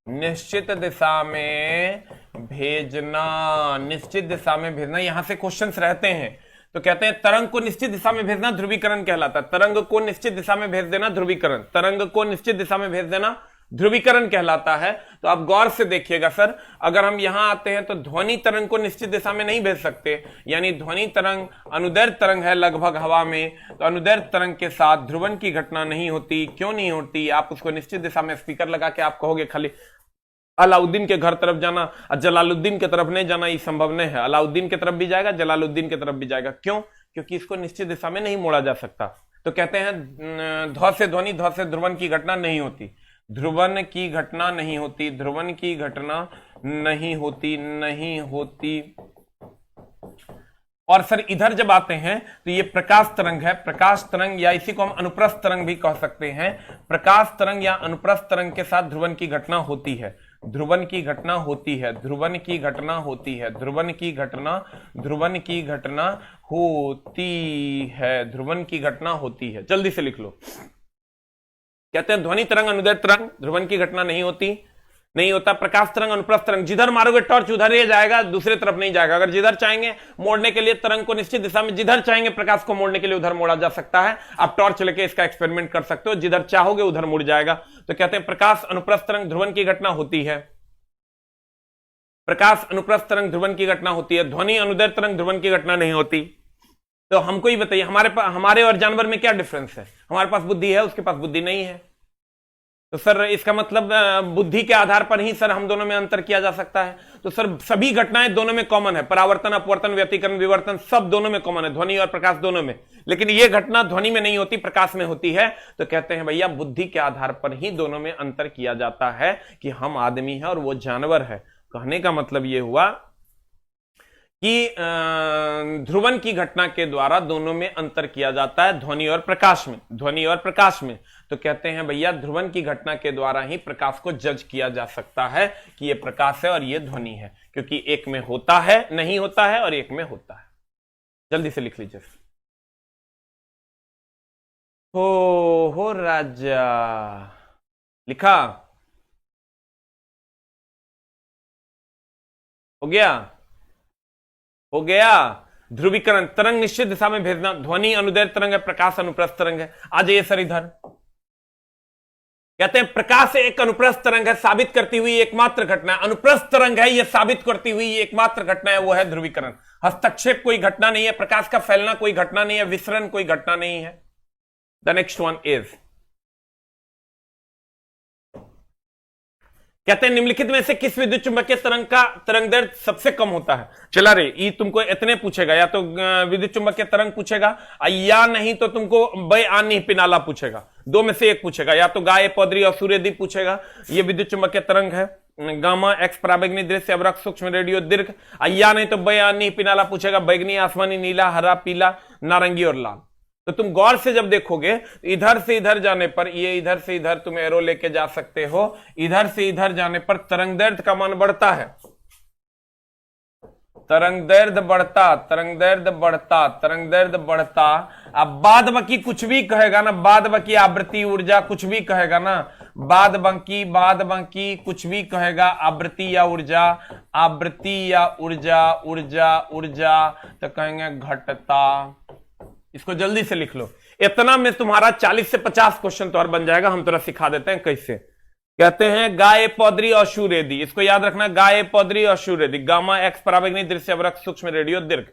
Speaker 1: निश्चित दिशा में भेजना, निश्चित दिशा में भेजना। यहां से क्वेश्चंस रहते हैं, तो कहते हैं तरंग को निश्चित दिशा में भेजना ध्रुवीकरण कहलाता है। तरंग को निश्चित दिशा में भेज देना ध्रुवीकरण, तरंग को निश्चित दिशा में भेज देना ध्रुवीकरण कहलाता है। तो आप गौर से देखिएगा सर, अगर हम यहां आते हैं तो ध्वनि तरंग को निश्चित दिशा में नहीं भेज सकते, यानी ध्वनि तरंग अनुदैर्ध्य तरंग है लगभग हवा में, तो अनुदैर्ध्य तरंग के साथ ध्रुवण की घटना नहीं होती। क्यों नहीं होती? आप उसको निश्चित दिशा में स्पीकर लगा के आप कहोगे खाली अलाउद्दीन के घर तरफ जाना और जलालुद्दीन की तरफ नहीं जाना, ये संभव नहीं है। अलाउद्दीन की तरफ भी जाएगा, जलालुद्दीन की तरफ भी जाएगा। क्यों? क्योंकि इसको निश्चित दिशा में नहीं मोड़ा जा सकता। तो कहते हैं ध्व से ध्वनि, ध्व से ध्रुवण की घटना नहीं होती, ध्रुवण की घटना नहीं होती, ध्रुवण की घटना नहीं होती, नहीं होती। और सर इधर जब आते हैं तो ये प्रकाश तरंग है, प्रकाश तरंग या इसी को हम अनुप्रस्थ तरंग भी कह सकते हैं। प्रकाश तरंग या अनुप्रस्थ तरंग के साथ ध्रुवण की घटना होती है, ध्रुवण की घटना होती है, ध्रुवण की घटना होती है, ध्रुवण की घटना, ध्रुवण की घटना होती है, ध्रुवण की घटना होती है। जल्दी से लिख लो। कहते हैं ध्वनि तरंग अनुदैर्ध्य तरंग, ध्रुवण की घटना नहीं होती, नहीं होता। प्रकाश तरंग अनुप्रस्थ तरंग, जिधर मारोगे टॉर्च उधर ही जाएगा, दूसरे तरफ नहीं जाएगा। अगर जिधर चाहेंगे मोड़ने के लिए तरंग को निश्चित दिशा में, जिधर चाहेंगे प्रकाश को मोड़ने के लिए उधर मोड़ा जा सकता है। आप टॉर्च लेके इसका एक्सपेरिमेंट कर सकते हो, जिधर चाहोगे उधर मुड़ जाएगा। तो कहते हैं प्रकाश अनुप्रस्थ तरंग ध्रुवण की घटना होती है, प्रकाश अनुप्रस्थ तरंग ध्रुवण की घटना होती है, ध्वनि अनुदैर्ध्य तरंग ध्रुवण की घटना नहीं होती। तो हमको ही बताइए हमारे और जानवर में क्या डिफरेंस है? हमारे पास बुद्धि है, उसके पास बुद्धि नहीं है। तो सर इसका मतलब बुद्धि के आधार पर ही सर हम दोनों में अंतर किया जा सकता है। तो सर सभी घटनाएं दोनों में कॉमन है, परावर्तन, अपवर्तन, व्यतिकरण, विवर्तन सब दोनों में कॉमन है, ध्वनि और प्रकाश दोनों में। लेकिन यह घटना ध्वनि में नहीं होती, प्रकाश में होती है। तो कहते हैं भैया बुद्धि के आधार पर ही दोनों में अंतर किया जाता है कि हम आदमी है और वो जानवर है। कहने का मतलब यह हुआ कि ध्रुवण की घटना के द्वारा दोनों में अंतर किया जाता है, ध्वनि और प्रकाश में, ध्वनि और प्रकाश में। तो कहते हैं भैया ध्रुवण की घटना के द्वारा ही प्रकाश को जज किया जा सकता है कि ये प्रकाश है और ये ध्वनि है, क्योंकि एक में होता है, नहीं होता है, और एक में होता है। जल्दी से लिख लीजिए। हो राजा लिखा हो गया, हो गया। ध्रुवीकरण, तरंग निश्चित दिशा में भेजना, ध्वनि अनुदैर्ध्य तरंग है, प्रकाश अनुप्रस्थ तरंग है। आ जाइए सर इधर। कहते हैं प्रकाश एक अनुप्रस्थ तरंग है, साबित करती हुई एकमात्र घटना है। अनुप्रस्थ तरंग है, यह साबित करती हुई एकमात्र घटना है, वो है ध्रुवीकरण। हस्तक्षेप कोई घटना नहीं है, प्रकाश का फैलना कोई घटना नहीं है, विसरण कोई घटना नहीं है। द नेक्स्ट वन इज, कहते हैं निम्नलिखित में से किस विद्युत चुंबकीय तरंग का तरंगदैर्ध्य सबसे कम होता है? चला रे, ये तुमको इतने पूछेगा, या तो विद्युत चुंबकीय तरंग पूछेगा या नहीं तो तुमको बय आनी पिनाला पूछेगा, दो में से एक पूछेगा। या तो गाय पौधरी और सूर्यदीप पूछेगा, ये विद्युत चुंबकीय तरंग है, गामा एक्स पराबैंगनी दृश्य अवरक सूक्ष्म रेडियो दीर्घ। या नहीं तो बय आनी पिनाला पूछेगा, बैगनी, आसमानी, नीला, हरा, पीला, नारंगी और लाल। तो तुम गौर से जब देखोगे इधर से इधर जाने पर, ये इधर से इधर तुम एरो लेके जा सकते हो, इधर से इधर जाने पर तरंगदैर्ध्य का मान बढ़ता है, तरंगदैर्ध्य बढ़ता, तरंगदैर्ध्य बढ़ता, तरंगदैर्ध्य बढ़ता। अब बाद बाकी कुछ भी कहेगा ना, बाद बाकी आवृत्ति ऊर्जा कुछ भी कहेगा ना, बाद बाकी कुछ भी कहेगा, आवृत्ति या ऊर्जा, आवृत्ति या ऊर्जा, ऊर्जा ऊर्जा, तो कहेंगे घटता। इसको जल्दी से लिख लो। इतना में तुम्हारा 40 से 50 क्वेश्चन तो और बन जाएगा। हम थोड़ा सिखा देते हैं कैसे। कहते हैं गाय पौधरी और शूरेदी, इसको याद रखना, गाय पौधरी और शूरेदी, गामा एक्स पराबैंगनी दृश्य अवरक सूक्ष्म रेडियो दीर्घ।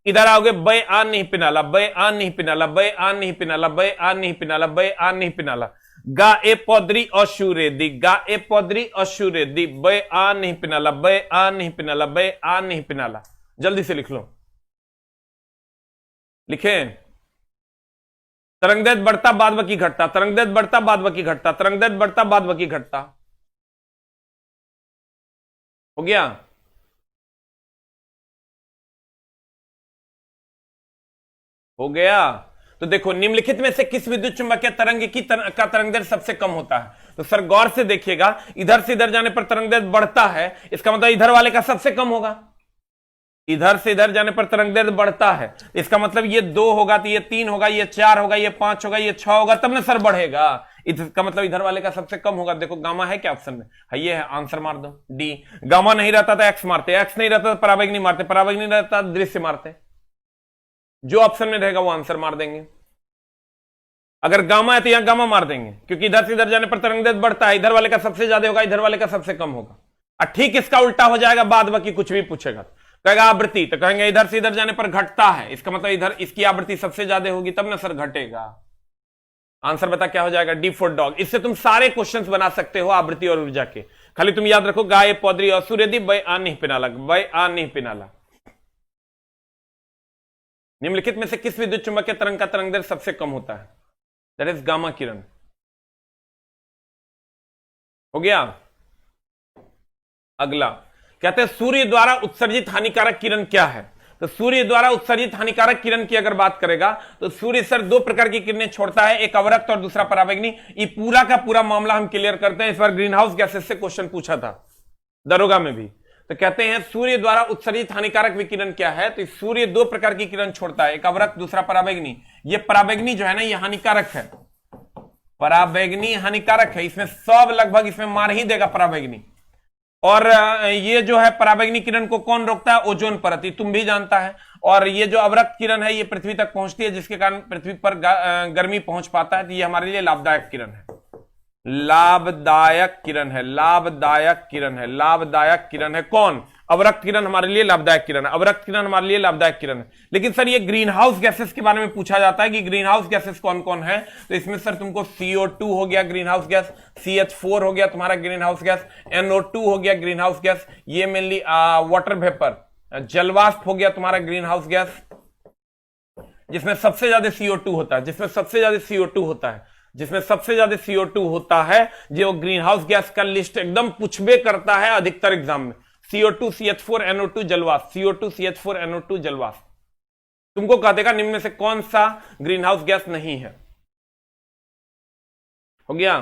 Speaker 1: इधर आओगे बय आ नहीं पिनाला, बय आ नहीं पिनाला, बय आ नहीं पिनाला, बय आ नहीं पिनाला, बय आ नहीं पिनाला, गा ए पौधरी और शूरेदी, गा ए पौधरी और शूरेदी, बय आ नहीं पिनाला, बय आ नहीं पिनाला, बय आ नहीं पिनाला। जल्दी से लिख लो। लिखे, तरंगदैर्ध्य बढ़ता बाद बाकी घटता, तरंगदैर्ध्य बढ़ता बाद बाकी घटता, तरंगदैर्ध्य बढ़ता बाद बाकी घटता। हो गया? हो गया। तो देखो निम्नलिखित में से किस विद्युत चुंबकीय तरंग की का तरंगदैर्ध्य सबसे कम होता है? तो सर गौर से देखिएगा, इधर से इधर जाने पर तरंगदैर्ध्य बढ़ता है, इसका मतलब इधर वाले का सबसे कम होगा। इधर से इधर जाने पर तरंगदैर्ध्य बढ़ता है, इसका मतलब ये 2 होगा, तो ये 3 होगा, ये 4 होगा, ये 5 होगा, ये 6 होगा, तब ना सर बढ़ेगा। इसका मतलब इधर वाले का सबसे कम होगा। देखो गामा है क्या ऑप्शन में? है, ये है, आंसर मार दो डी। गामा नहीं रहता था एक्स मारते, एक्स नहीं रहता तो पराबैंगनी मारते, पराबैंगनी रहता दृश्य मारते। जो ऑप्शन में रहेगा वो आंसर मार देंगे। अगर गामा है तो यहां गामा मार देंगे, क्योंकि इधर से इधर जाने पर तरंगदैर्घ्य बढ़ता है, इधर वाले का सबसे ज्यादा होगा, इधर वाले का सबसे कम होगा। और ठीक इसका उल्टा हो जाएगा, बाद बाकी कुछ भी पूछेगा कहेगा आवृत्ति, तो कहेंगे इधर से इधर जाने पर घटता है, इसका मतलब इधर इसकी आवृत्ति सबसे ज्यादा होगी तब ना सर घटेगा। आंसर बता क्या हो जाएगा, डी फॉर डॉग। इससे तुम सारे क्वेश्चंस बना सकते हो आवृत्ति और ऊर्जा के। खाली तुम याद रखो गाय पौधरी और सूर्यदीप बै आ नहीं पिनाला, बै आ नहीं पिनाला। निम्नलिखित में से किस विद्युत चुंबकीय तरंग का तरंगदैर्घ्य सबसे कम होता है? दैट इज गामा किरण। हो गया। अगला कहते हैं सूर्य द्वारा उत्सर्जित हानिकारक किरण क्या है? तो सूर्य द्वारा उत्सर्जित हानिकारक किरण की अगर बात करेगा तो सूर्य सर दो प्रकार की किरणें छोड़ता है, एक अवरक्त और दूसरा पराबैंगनी। ये पूरा का पूरा मामला हम क्लियर करते हैं। इस बार ग्रीन हाउस गैसेस से क्वेश्चन पूछा था दरोगा में भी। तो कहते हैं सूर्य द्वारा उत्सर्जित हानिकारक विकिरण क्या है? तो सूर्य दो प्रकार की किरण छोड़ता है, एक अवरक्त दूसरा पराबैंगनी। ये पराबैंगनी जो है ना ये हानिकारक है, पराबैंगनी हानिकारक है, इसमें सब लगभग इसमें मार ही देगा पराबैंगनी। और ये जो है पराबैंगनी किरण को कौन रोकता है? ओजोन परत, ये तुम भी जानता है। और ये जो अवरक्त किरण है ये पृथ्वी तक पहुंचती है, जिसके कारण पृथ्वी पर गर्मी पहुंच पाता है, तो ये हमारे लिए लाभदायक किरण है, लाभदायक किरण है, लाभदायक किरण है, लाभदायक किरण है। कौन? अवरक्त किरण हमारे लिए लाभदायक किरण है, अवरक्त किरण हमारे लिए लाभदायक किरण है। लेकिन सर ये ग्रीन हाउस गैसेस के बारे में पूछा जाता है कि ग्रीन हाउस गैसेस कौन कौन है, तो इसमें सर तुमको CO2 हो गया ग्रीन हाउस गैस, CH4 हो गया तुम्हारा ग्रीन हाउस गैस, NO2 हो गया ग्रीन हाउस गैस, ये मेनली वाटर वेपर जलवाष्प हो गया तुम्हारा ग्रीन हाउस गैस, जिसमें सबसे ज्यादा CO2 होता है, जिसमें सबसे ज्यादा CO2 होता है, जिसमें सबसे ज्यादा CO2 होता है, जो ग्रीन हाउस गैस का लिस्ट एकदम पूछबे करता है अधिकतर एग्जाम में। CO2 CH4 NO2 जलवाष्प, CO2 CH4 NO2 जलवाष्प। तुमको कह देगा निम्न में से कौन सा ग्रीन हाउस गैस नहीं है। हो गया।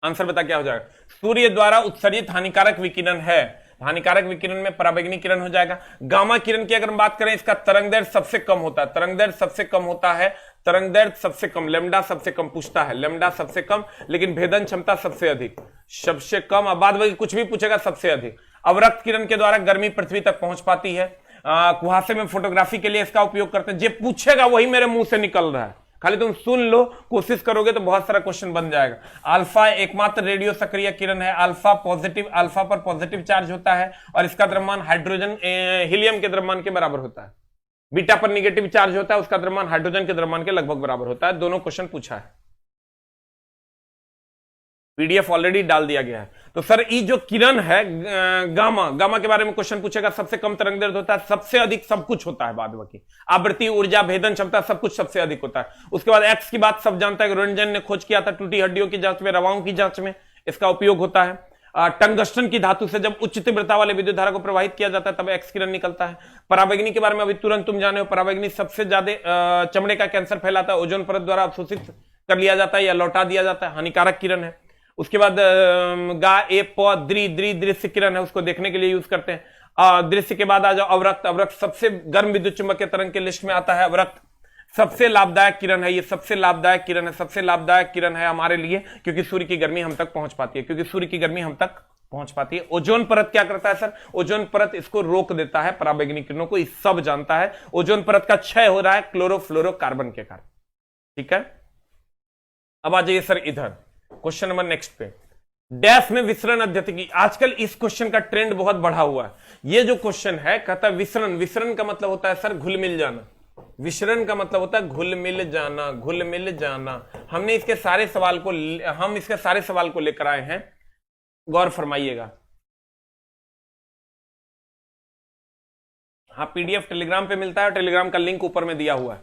Speaker 1: आंसर बता क्या हो जाएगा? सूर्य द्वारा उत्सर्जित हानिकारक विकिरण है, हानिकारक विकिरण में पराबैंगनी किरण हो जाएगा। गामा किरण की अगर बात करें इसका तरंगदैर्घ्य सबसे कम होता है, तरंगदैर्घ्य सबसे कम होता है, तरंगदैर्घ्य सबसे कम, लेमडा सबसे कम पूछता है, लेमडा सबसे कम, लेकिन भेदन क्षमता सबसे अधिक, सबसे कम। अब बाद में कुछ भी पूछेगा सबसे अधिक। अवरक्त किरण के द्वारा गर्मी पृथ्वी तक पहुंच पाती है, कुहासे में फोटोग्राफी के लिए इसका उपयोग करते हैं। जो पूछेगा वही मेरे मुंह से निकल रहा है, खाली तुम सुन लो, कोशिश करोगे तो बहुत सारा क्वेश्चन बन जाएगा। अल्फा एकमात्र रेडियो सक्रिय किरण है, अल्फा पॉजिटिव, अल्फा पर पॉजिटिव चार्ज होता है और इसका द्रव्यमान हाइड्रोजन हीलियम के द्रव्यमान के बराबर होता है। बीटा पर निगेटिव चार्ज होता है, उसका द्रव्यमान हाइड्रोजन के द्रव्यमान के लगभग बराबर होता है। दोनों क्वेश्चन पूछा है, PDF ऑलरेडी डाल दिया गया है। तो सर ये जो किरण है गामा, गामा के बारे में क्वेश्चन पूछेगा, सबसे कम तरंगदैर्घ्य होता है, सबसे अधिक सब कुछ होता है, बाद बाकी आवृत्ति ऊर्जा भेदन क्षमता सब कुछ सबसे अधिक होता है। उसके बाद एक्स की बात सब जानता है, रोंटगन ने खोज किया था, टूटी हड्डियों की जांच में, रवाओं की जांच में इसका उपयोग होता है। टंगस्टन की धातु से जब उच्च तीव्रता वाले विद्युत धारा को प्रवाहित किया जाता है तब एक्स किरण निकलता है। पराबैंगनी के बारे में अभी तुरंत तुम जाने हो, पराबैंगनी सबसे ज्यादा चमड़े का कैंसर फैलाता है, ओजोन परत द्वारा अवशोषित कर लिया जाता है या लौटा दिया जाता है, हानिकारक किरण है। उसके बाद गा ए प द्रि द्रि दृश्य किरण है, उसको देखने के लिए यूज करते हैं। दृश्य के बाद आ जाओ अवरक्त, अवरक्त सबसे गर्म विद्युत चुंबकीय तरंग के लिस्ट में आता है। अवरक्त सबसे लाभदायक किरण है, ये सबसे लाभदायक किरण है, सबसे लाभदायक किरण है हमारे लिए, क्योंकि सूर्य की गर्मी हम तक पहुंच पाती है, क्योंकि सूर्य की गर्मी हम तक पहुंच पाती है। ओजोन परत क्या करता है सर? ओजोन परत इसको रोक देता है, पराबैंगनी किरणों को, इस सब जानता है। ओजोन परत का क्षय हो रहा है क्लोरोफ्लोरोकार्बन के कारण, ठीक है। अब आ जाइए सर इधर क्वेश्चन नंबर नेक्स्ट पे, डैश में विसरण अध्यतिकी। आजकल इस क्वेश्चन का ट्रेंड बहुत बढ़ा हुआ है। ये जो क्वेश्चन है कहता है विसरण, विसरण का मतलब होता है सर घुल मिल जाना, विसरण का मतलब होता है घुल मिल जाना, घुल मिल जाना। हमने इसके सारे सवाल को, हम इसके सारे सवाल को लेकर आए हैं, गौर फरमाइएगा। हाँ PDF टेलीग्राम पे मिलता है, टेलीग्राम का लिंक ऊपर में दिया हुआ है,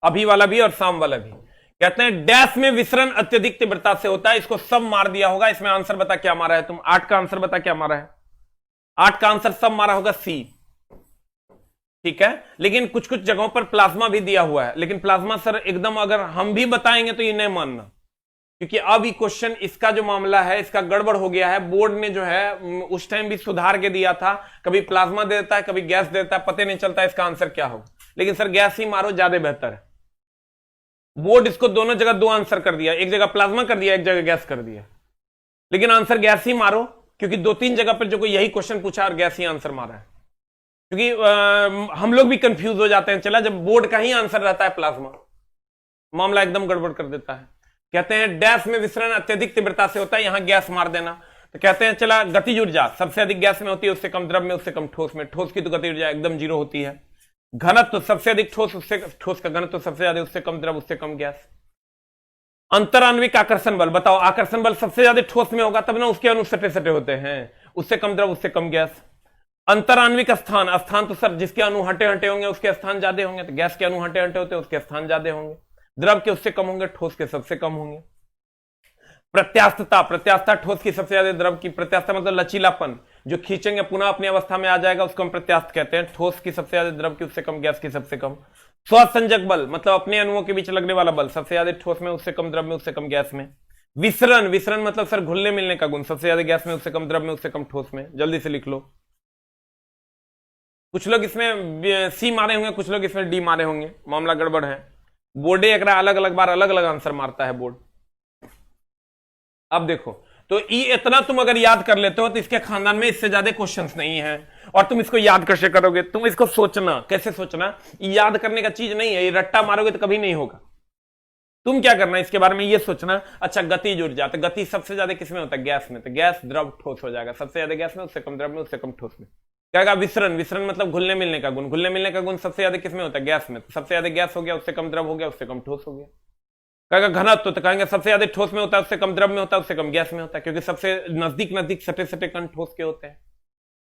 Speaker 1: अभी वाला भी और शाम वाला भी। कहते हैं डैश में विसरण अत्यधिक तीव्रता से होता है, इसको सब मार दिया होगा। इसमें आंसर बता क्या मारा है तुम? 8 का आंसर बता क्या मारा है? 8 का आंसर सब मारा होगा C, ठीक है। लेकिन कुछ कुछ जगहों पर प्लाज्मा भी दिया हुआ है, लेकिन प्लाज्मा सर एकदम अगर हम भी बताएंगे तो ये नहीं मानना, क्योंकि अब ये क्वेश्चन इसका जो मामला है इसका गड़बड़ हो गया है। बोर्ड ने जो है उस टाइम भी सुधार के दिया था, कभी प्लाज्मा दे देता है कभी गैस देता है, पता नहीं चलता इसका आंसर क्या होगा। लेकिन सर गैस ही मारो, ज्यादा बेहतर है। बोर्ड इसको दोनों जगह 2 आंसर कर दिया, एक जगह प्लाज्मा कर दिया, एक जगह गैस कर दिया, लेकिन आंसर गैस ही मारो, क्योंकि 2-3 जगह पर जो कोई यही क्वेश्चन पूछा और गैस ही आंसर मारा है। क्योंकि हम लोग भी कंफ्यूज हो जाते हैं, चला जब बोर्ड का ही आंसर रहता है प्लाज्मा, मामला एकदम गड़बड़ कर देता है। कहते हैं डैश में विसरण अत्यधिक तीव्रता से होता है, यहां गैस मार देना। तो कहते हैं चला गतिज ऊर्जा सबसे अधिक गैस में होती है, उससे कम द्रव में, उससे कम ठोस में। ठोस की तो गतिज ऊर्जा एकदम 0 होती है। घनत्व सबसे अधिक ठोस, उससे ठोस का घनत्व सबसे ज्यादा, उससे कम द्रव, उससे कम गैस। अंतरान्विक आकर्षण बल, बताओ आकर्षण बल सबसे ज्यादा ठोस में होगा तब ना उसके अणु सटे सटे होते हैं, उससे कम द्रव, उससे कम गैस। अंतरान्विक स्थान, स्थान तो सर जिसके अणु हटे हटे होंगे उसके स्थान ज्यादा होंगे, तो गैस के अणु हटे हटे होते हैं उसके स्थान ज्यादा होंगे। द्रव के उससे कम होंगे, ठोस के सबसे कम होंगे। प्रत्यास्थता, प्रत्यास्थता ठोस की सबसे ज्यादा, द्रव की। प्रत्यास्थता मतलब लचीलापन, जो खींचेंगे पुनः अपनी अवस्था में आ जाएगा उसको हम प्रत्यास्थ कहते हैं। ठोस की सबसे ज्यादा, द्रव की उससे कम, गैस की सबसे कम। स्वसंजक बल मतलब अपने अणुओं के बीच लगने वाला बल, सबसे ज्यादा ठोस में, उससे कम द्रव में, उससे कम गैस में। विसरण, विसरण मतलब सर घुलने मिलने का गुण, सबसे ज्यादा गैस में, उससे कम द्रव में, उससे कम ठोस में। जल्दी से लिख लो। कुछ लोग इसमें सी मारे होंगे, कुछ लोग इसमें डी मारे होंगे, मामला गड़बड़ है। बोर्डे एक अलग अलग बार अलग अलग आंसर मारता है बोर्ड। अब देखो तो इतना तुम अगर याद कर लेते हो तो इसके खानदान में इससे ज्यादा क्वेश्चंस नहीं है, और तुम इसको याद कैसे करोगे? तुम इसको सोचना, कैसे सोचना, याद करने का चीज नहीं है, ये रट्टा मारोगे तो कभी नहीं होगा। तुम क्या करना इसके बारे में ये सोचना, अच्छा गतिज ऊर्जा, तो गति सबसे ज्यादा किसमें होता है? गैस में। तो गैस द्रव ठोस हो जाएगा, सबसे ज्यादा गैस में, उससे कम द्रव में, उससे कम ठोस में। क्या विसरण, विसरण मतलब घुलने मिलने का गुण, घुलने मिलने का गुण सबसे ज्यादा किसमें होता है? गैस में। तो सबसे ज्यादा गैस हो गया, उससे कम द्रव हो गया, उससे कम ठोस हो गया। कहेगा घनत्व, तो कहेंगे सबसे ज्यादा ठोस में होता है, उससे कम द्रव में होता है, उससे कम गैस में होता है, क्योंकि सबसे नजदीक नजदीक सटे सटे कण ठोस के होते हैं,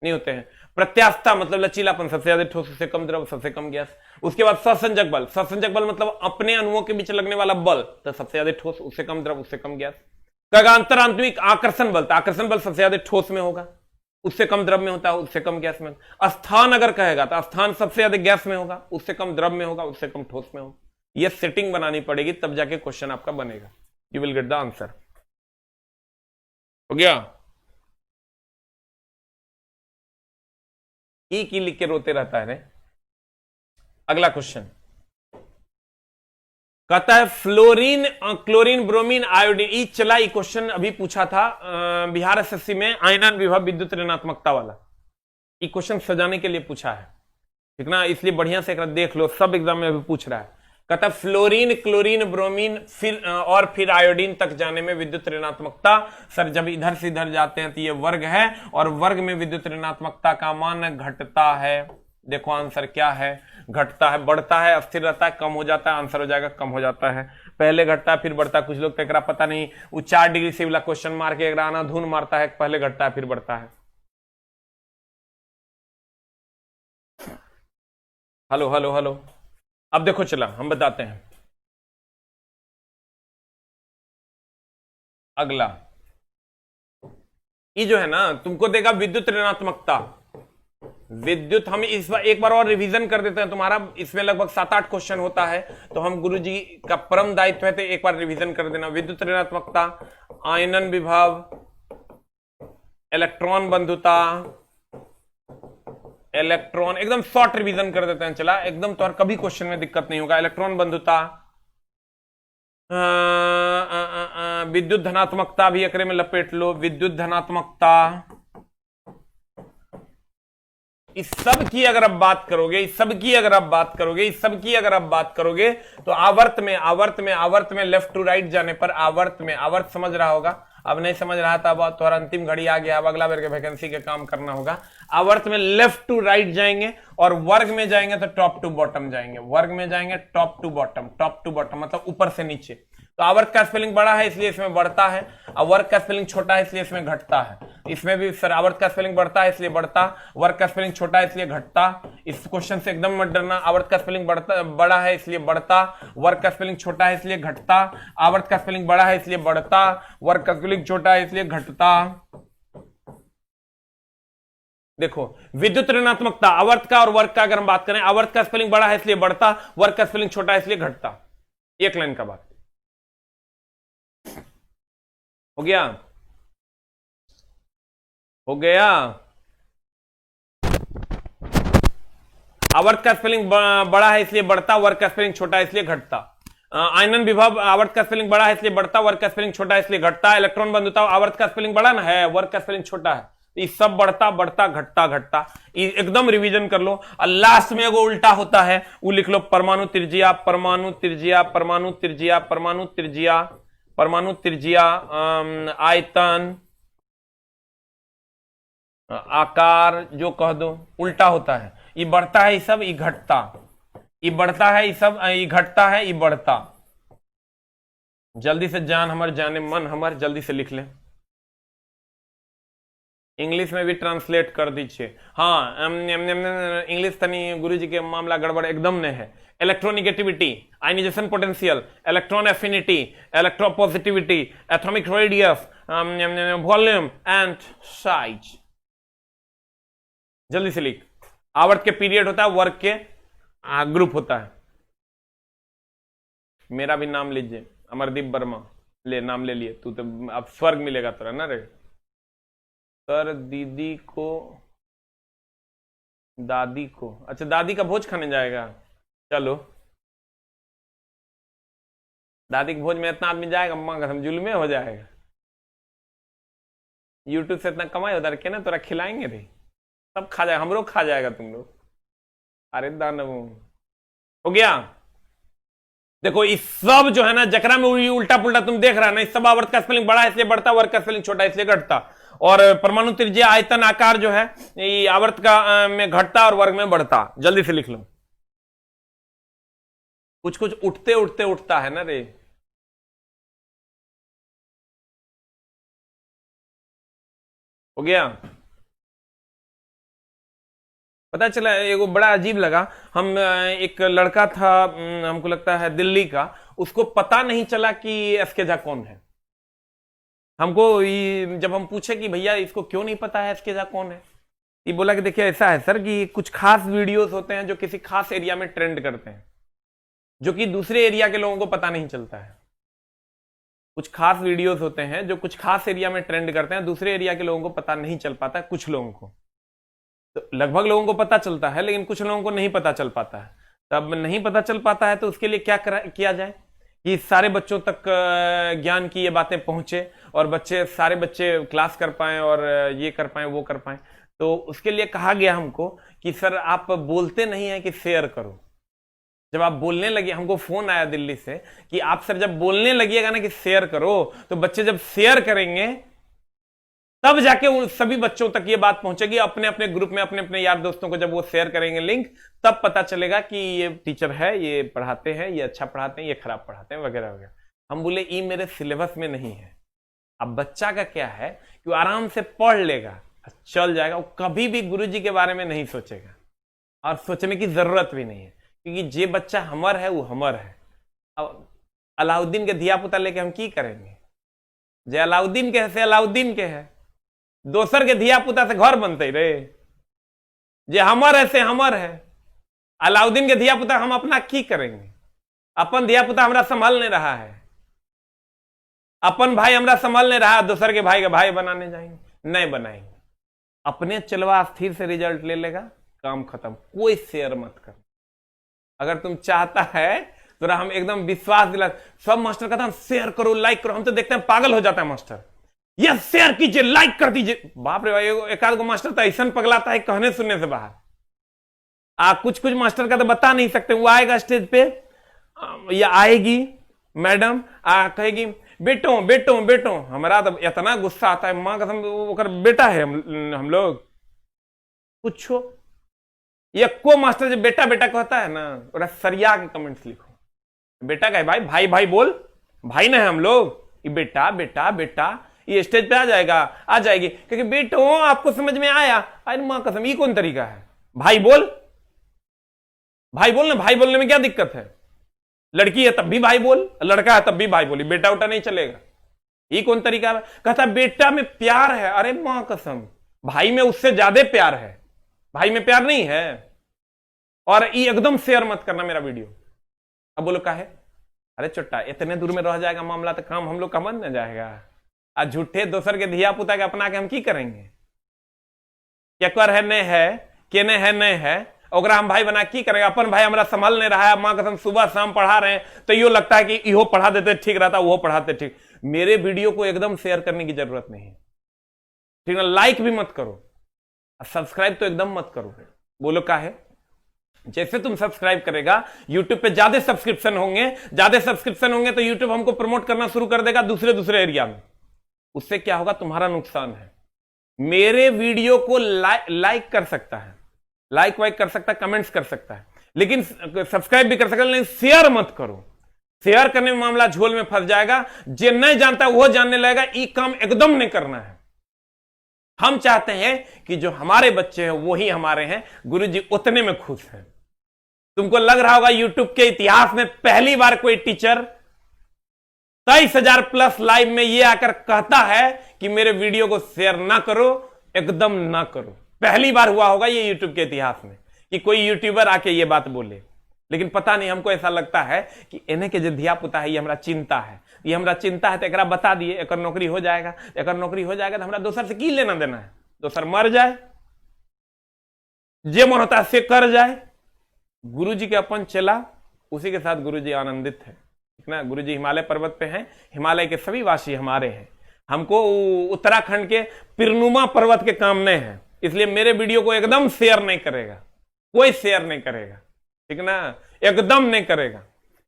Speaker 1: नहीं होते हैं। प्रत्यास्थता मतलब लचीलापन, सबसे ज्यादा ठोस, उससे कम द्रव, सबसे कम गैस। उसके बाद ससंजक बल, ससंजक बल मतलब अपने अणुओं के बीच लगने वाला बल, तो सबसे ज्यादा ठोस, उससे कम द्रव, उससे कम गैस। कहेगा अंतरांतरिक आकर्षण बल, तो आकर्षण बल सबसे ज्यादा ठोस में होगा, उससे कम द्रव में होता है, उससे कम गैस में। स्थान अगर कहेगा तो स्थान सबसे ज्यादा गैस में होगा, उससे कम द्रव में होगा, उससे कम ठोस में होगा। ये सेटिंग बनानी पड़ेगी तब जाके क्वेश्चन आपका बनेगा। You will get the answer. हो गया? ई की लिख के रोते रहता है रे। अगला क्वेश्चन कहता है फ्लोरीन, क्लोरीन, ब्रोमीन, आयोडीन। ई चला, ई क्वेश्चन अभी पूछा था बिहार एसएससी में, आयनन विभव विद्युत ऋणात्मकता वाला। ई क्वेश्चन सजाने के लिए पूछा है, ठीक ना, इसलिए बढ़िया से देख लो, सब एग्जाम में अभी पूछ रहा है। कहता फ्लोरीन, क्लोरीन, ब्रोमीन फिर आयोडीन तक जाने में विद्युत ऋणात्मकता, सर जब इधर से इधर जाते हैं तो ये वर्ग है, और वर्ग में विद्युत ऋणात्मकता का मान घटता है। देखो आंसर क्या है, घटता है, बढ़ता है, अस्थिर रहता है, कम हो जाता है। आंसर हो जाएगा कम हो जाता है, पहले घटता है फिर बढ़ता है। कुछ लोग तो पता नहीं, वो 4 डिग्री से वाला क्वेश्चन मार के आना धुन मारता है, पहले घटता है फिर बढ़ता है। Hello hello hello. अब देखो चला हम बताते हैं अगला। ये जो है ना तुमको देगा विद्युत ऋणात्मकता, विद्युत। हम इस बार एक बार और रिवीजन कर देते हैं, तुम्हारा इसमें लगभग 7-8 क्वेश्चन होता है, तो हम गुरुजी का परम दायित्व है तो एक बार रिवीजन कर देना। विद्युत ऋणात्मकता, आयनन विभव, इलेक्ट्रॉन बंधुता, इलेक्ट्रॉन, एकदम शॉर्ट रिवीजन कर देते हैं चला, एकदम तो कभी क्वेश्चन में दिक्कत नहीं होगा। इलेक्ट्रॉन बंधुता, विद्युत धनात्मकता भी एकरे में लपेट लो, विद्युत धनात्मकता। इस सब की अगर आप बात करोगे, इस सब की अगर आप बात करोगे, इस सब की अगर आप बात करोगे तो आवर्त में लेफ्ट टू राइट जाने पर, आवर्त समझ रहा होगा, अब नहीं समझ रहा था, अब थोड़ा अंतिम घड़ी आ गया, अब अगला बार के वैकेंसी के काम करना होगा। आवर्त में लेफ्ट टू राइट जाएंगे, और वर्ग में जाएंगे तो टॉप टू बॉटम जाएंगे, वर्ग में जाएंगे top to bottom, top to bottom मतलब ऊपर से नीचे। तो आवर्त का स्पेलिंग बड़ा है इसलिए इसमें बढ़ता है, और वर्ग का स्पेलिंग छोटा है इसलिए इसमें घटता है। इसमें भी सर आवर्त का स्पेलिंग बढ़ता है इसलिए बढ़ता, वर्ग का स्पेलिंग छोटा है इसलिए घटता। इस क्वेश्चन से एकदम मत डरना, आवर्त का स्पेलिंग बड़ा है इसलिए बढ़ता, वर्ग का स्पेलिंग छोटा है इसलिए घटता, आवर्त का स्पेलिंग बड़ा है इसलिए बढ़ता, वर्ग का स्पेलिंग छोटा है इसलिए घटता। देखो विद्युत ऋणात्मकता, आवर्त का और वर्ग का अगर हम बात करें, आवर्त का स्पेलिंग बड़ा है इसलिए बढ़ता, वर्ग का स्पेलिंग छोटा है इसलिए घटता। एक लाइन का बात हो गया, हो गया। आवर्त का स्पेलिंग बड़ा है इसलिए बढ़ता, वर्ग का स्पेलिंग छोटा है इसलिए घटता। आयनन विभव, आवर्त का स्पेलिंग बड़ा है इसलिए बढ़ता, वर्ग का स्पेलिंग छोटा है इसलिए घटता। इलेक्ट्रॉन बंधुता, आवर्त का स्पेलिंग बड़ा ना है, वर्ग का स्पेलिंग छोटा है, तो ये सब बढ़ता बढ़ता घटता घटता, एकदम रिवीजन कर लो। और लास्ट में वो उल्टा होता है, वो लिख लो परमाणु त्रिज्या, परमाणु त्रिज्या, परमाणु त्रिज्या, परमाणु त्रिज्या, परमाणु त्रिज्या, आयतन, आकार, जो कह दो, उल्टा होता है। ये बढ़ता है, ये सब, ये घटता, ये बढ़ता है, ये सब, ये घटता है, ये बढ़ता। जल्दी से जान हमर जाने मन हमर, जल्दी से लिख लें, इंग्लिश में भी ट्रांसलेट कर दीजिए। हाँ, इंग्लिश तनी गुरुजी के मामला गड़बड़ एकदम नहीं है। Electronegativity, ionisation potential, electron affinity, electropositivity, atomic radius, volume and size. जल्दी से लिख। आवर्त के पीरियड होता है, वर्ग के ग्रुप होता है। मेरा भी नाम लीजिए, अमरदीप वर्मा, ले नाम ले लिए तू, तो अब स्वर्ग मिलेगा तेरा ना रे। सर दीदी को, दादी को, अच्छा दादी का भोज खाने जाएगा, चलो दादी के भोज में इतना आदमी जाएगा, मां कसम जुल्मे हो जाएगा। यूट्यूब से इतना कमाई होता है ना, तोरा खिलाएंगे रे, सब खा जाएगा, हम लोग खा जाएगा तुम लोग। अरे दानव हो गया। देखो इस सब जो है ना जकरा में उल्टा पुल्टा तुम देख रहा है ना, इस सब आवर्त का स्पेलिंग बड़ा इसलिए बढ़ता, वर्ग का स्पेलिंग छोटा इसलिए घटता। और परमाणु त्रिज्या, आयतन, आकार जो है ये आवर्त का में घटता और वर्ग में बढ़ता। जल्दी से लिख लो। कुछ कुछ उठते उठते उठता है ना रे। हो गया। पता चला, एगो बड़ा अजीब लगा, हम एक लड़का था, हमको लगता है दिल्ली का, उसको पता नहीं चला कि एसके झा कौन है। हमको जब हम पूछे कि भैया इसको क्यों नहीं पता है एसके झा कौन है, ये बोला कि देखिए ऐसा है सर कि कुछ खास वीडियोस होते हैं जो किसी खास एरिया में ट्रेंड करते हैं, जो कि दूसरे एरिया के लोगों को पता नहीं चलता है। कुछ खास वीडियोस होते हैं जो कुछ खास एरिया में ट्रेंड करते हैं, दूसरे एरिया के लोगों को पता नहीं चल पाता है, कुछ लोगों को। तो लगभग लोगों को पता चलता है, लेकिन कुछ लोगों को नहीं पता चल पाता है। तब नहीं पता चल पाता है तो उसके लिए क्या किया जाए कि सारे बच्चों तक ज्ञान की ये बातें पहुंचे और सारे बच्चे क्लास कर पाएं और ये कर पाएं, वो कर पाएं। तो उसके लिए कहा गया हमको कि सर आप बोलते नहीं है कि शेयर करो। जब आप बोलने लगे, हमको फोन आया दिल्ली से कि आप सर जब बोलने लगिएगा ना कि शेयर करो, तो बच्चे जब शेयर करेंगे तब जाके उन सभी बच्चों तक ये बात पहुंचेगी, अपने अपने ग्रुप में, अपने अपने यार दोस्तों को जब वो शेयर करेंगे लिंक, तब पता चलेगा कि ये टीचर है, ये पढ़ाते हैं, ये अच्छा पढ़ाते हैं, ये खराब पढ़ाते हैं, वगैरह वगैरह। हम बोले ये मेरे सिलेबस में नहीं है। अब बच्चा का क्या है कि वो आराम से पढ़ लेगा, चल जाएगा, वो कभी भी गुरुजी के बारे में नहीं सोचेगा और सोचने की जरूरत भी नहीं है, क्योंकि जे बच्चा हमर है वो हमर है। अब अलाउद्दीन के धिया पुता लेके हम की करेंगे? जे अलाउद्दीन के है से अलाउद्दीन के है, दोसर के धिया पुता से घर बनते रे। जे हमर है से हमर है, अलाउद्दीन के धिया पुता हम अपना की करेंगे? अपन धिया पुता हमरा संभाल नहीं रहा है, अपन भाई हमरा संभाल नहीं रहा, दोसर के भाई का भाई बनाने जाएंगे? नहीं बनाएंगे। अपने चलवा स्थिर से रिजल्ट ले लेगा, काम खत्म। कोई शेयर मत कर। अगर तुम चाहता है तो हम एकदम विश्वास दिला, सब मास्टर कहता है शेयर करो, लाइक करो, हम तो देखते हैं पागल हो जाता है मास्टर, यस शेयर कीजिए, लाइक कर दीजिए। बाप रे भाई, एक आध को मास्टर तो ऐसा पगलाता है कहने सुनने से बाहर। कुछ कुछ मास्टर का तो बता नहीं सकते। वो आएगा स्टेज पे या आएगी मैडम, कहेगी बेटो बेटो बेटो, हमारा तो इतना गुस्सा आता है, मां कसम ओकर बेटा है हम लोग। पूछो ये को मास्टर जब बेटा बेटा कहता है ना, और सरिया के कमेंट्स लिखो, बेटा का है भाई, भाई भाई बोल, भाई ना है हम लोग, ये बेटा बेटा बेटा, ये स्टेज पे आ जाएगा, आ जाएगी, क्योंकि बेटो आपको समझ में आया। अरे मां कसम, ये कौन तरीका है? भाई बोल, भाई बोल ना, भाई बोलने में क्या दिक्कत है? लड़की है तब भी भाई बोल, लड़का है तब भी भाई बोली, बेटा उटा नहीं चलेगा। ये कौन तरीका है? कहता बेटा में प्यार है। अरे मां कसम, भाई में उससे ज्यादा प्यार है, भाई में प्यार नहीं है। और ये एकदम शेयर मत करना मेरा वीडियो। अब बोलो का है, अरे चुट्टा इतने दूर में रह जाएगा मामला, तो काम हम लोग का मन न जाएगा। आज झूठे दोसर के धिया पुता के अपना के हम की करेंगे? क्या कर है नहीं है, केने है नहीं है, ओकरा हम भाई बना की करेंगे? अपन भाई हमारा संभाल नहीं रहा है, मां कसम सुबह शाम पढ़ा रहे हैं, तो यो लगता है कि इहो पढ़ा देते ठीक रहता, वो पढ़ाते ठीक। मेरे वीडियो को एकदम शेयर करने की जरूरत नहीं है। ठीक है, लाइक भी मत करो, सब्सक्राइब तो एकदम मत करो। बोलो का है, जैसे तुम सब्सक्राइब करेगा यूट्यूब पे ज्यादा सब्सक्रिप्शन होंगे तो यूट्यूब हमको प्रमोट करना शुरू कर देगा दूसरे एरिया में। उससे क्या होगा, तुम्हारा नुकसान है। मेरे वीडियो को लाइक कर सकता है, लाइक वाइक कर सकता है, कमेंट्स कर सकता है, लेकिन सब्सक्राइब भी कर सकता है, लेकिन शेयर मत करो। शेयर करने में मामला झोल में फंस जाएगा। जो नहीं जानता वो जानने लगेगा। ये काम एकदम नहीं करना है। हम चाहते हैं कि जो हमारे बच्चे हैं वही हमारे हैं। गुरुजी उतने में खुश हैं। तुमको लग रहा होगा यूट्यूब के इतिहास में पहली बार कोई टीचर 23,000 प्लस लाइव में ये आकर कहता है कि मेरे वीडियो को शेयर ना करो, एकदम ना करो। पहली बार हुआ होगा ये यूट्यूब के इतिहास में कि कोई यूट्यूबर आके ये बात बोले। लेकिन पता नहीं, हमको ऐसा लगता है कि इन्हें के जो धिया पुता है ये हमारा चिंता है, ये हमारा चिंता है तो एक बता दिए एक नौकरी हो जाएगा, एक नौकरी हो जाएगा तो हमारा दोसर से की लेना देना है। दोसर मर जाए, जे मन होता है से कर जाए। गुरुजी के अपन चला, उसी के साथ गुरुजी आनंदित है, ठीक ना। गुरुजी हिमालय पर्वत पे हैं, हिमालय के सभी वासी हमारे हैं। हमको उत्तराखंड के पिरनुमा पर्वत के काम नहीं है, इसलिए मेरे वीडियो को एकदम शेयर नहीं करेगा, कोई शेयर नहीं करेगा, ठीक ना, एकदम नहीं करेगा।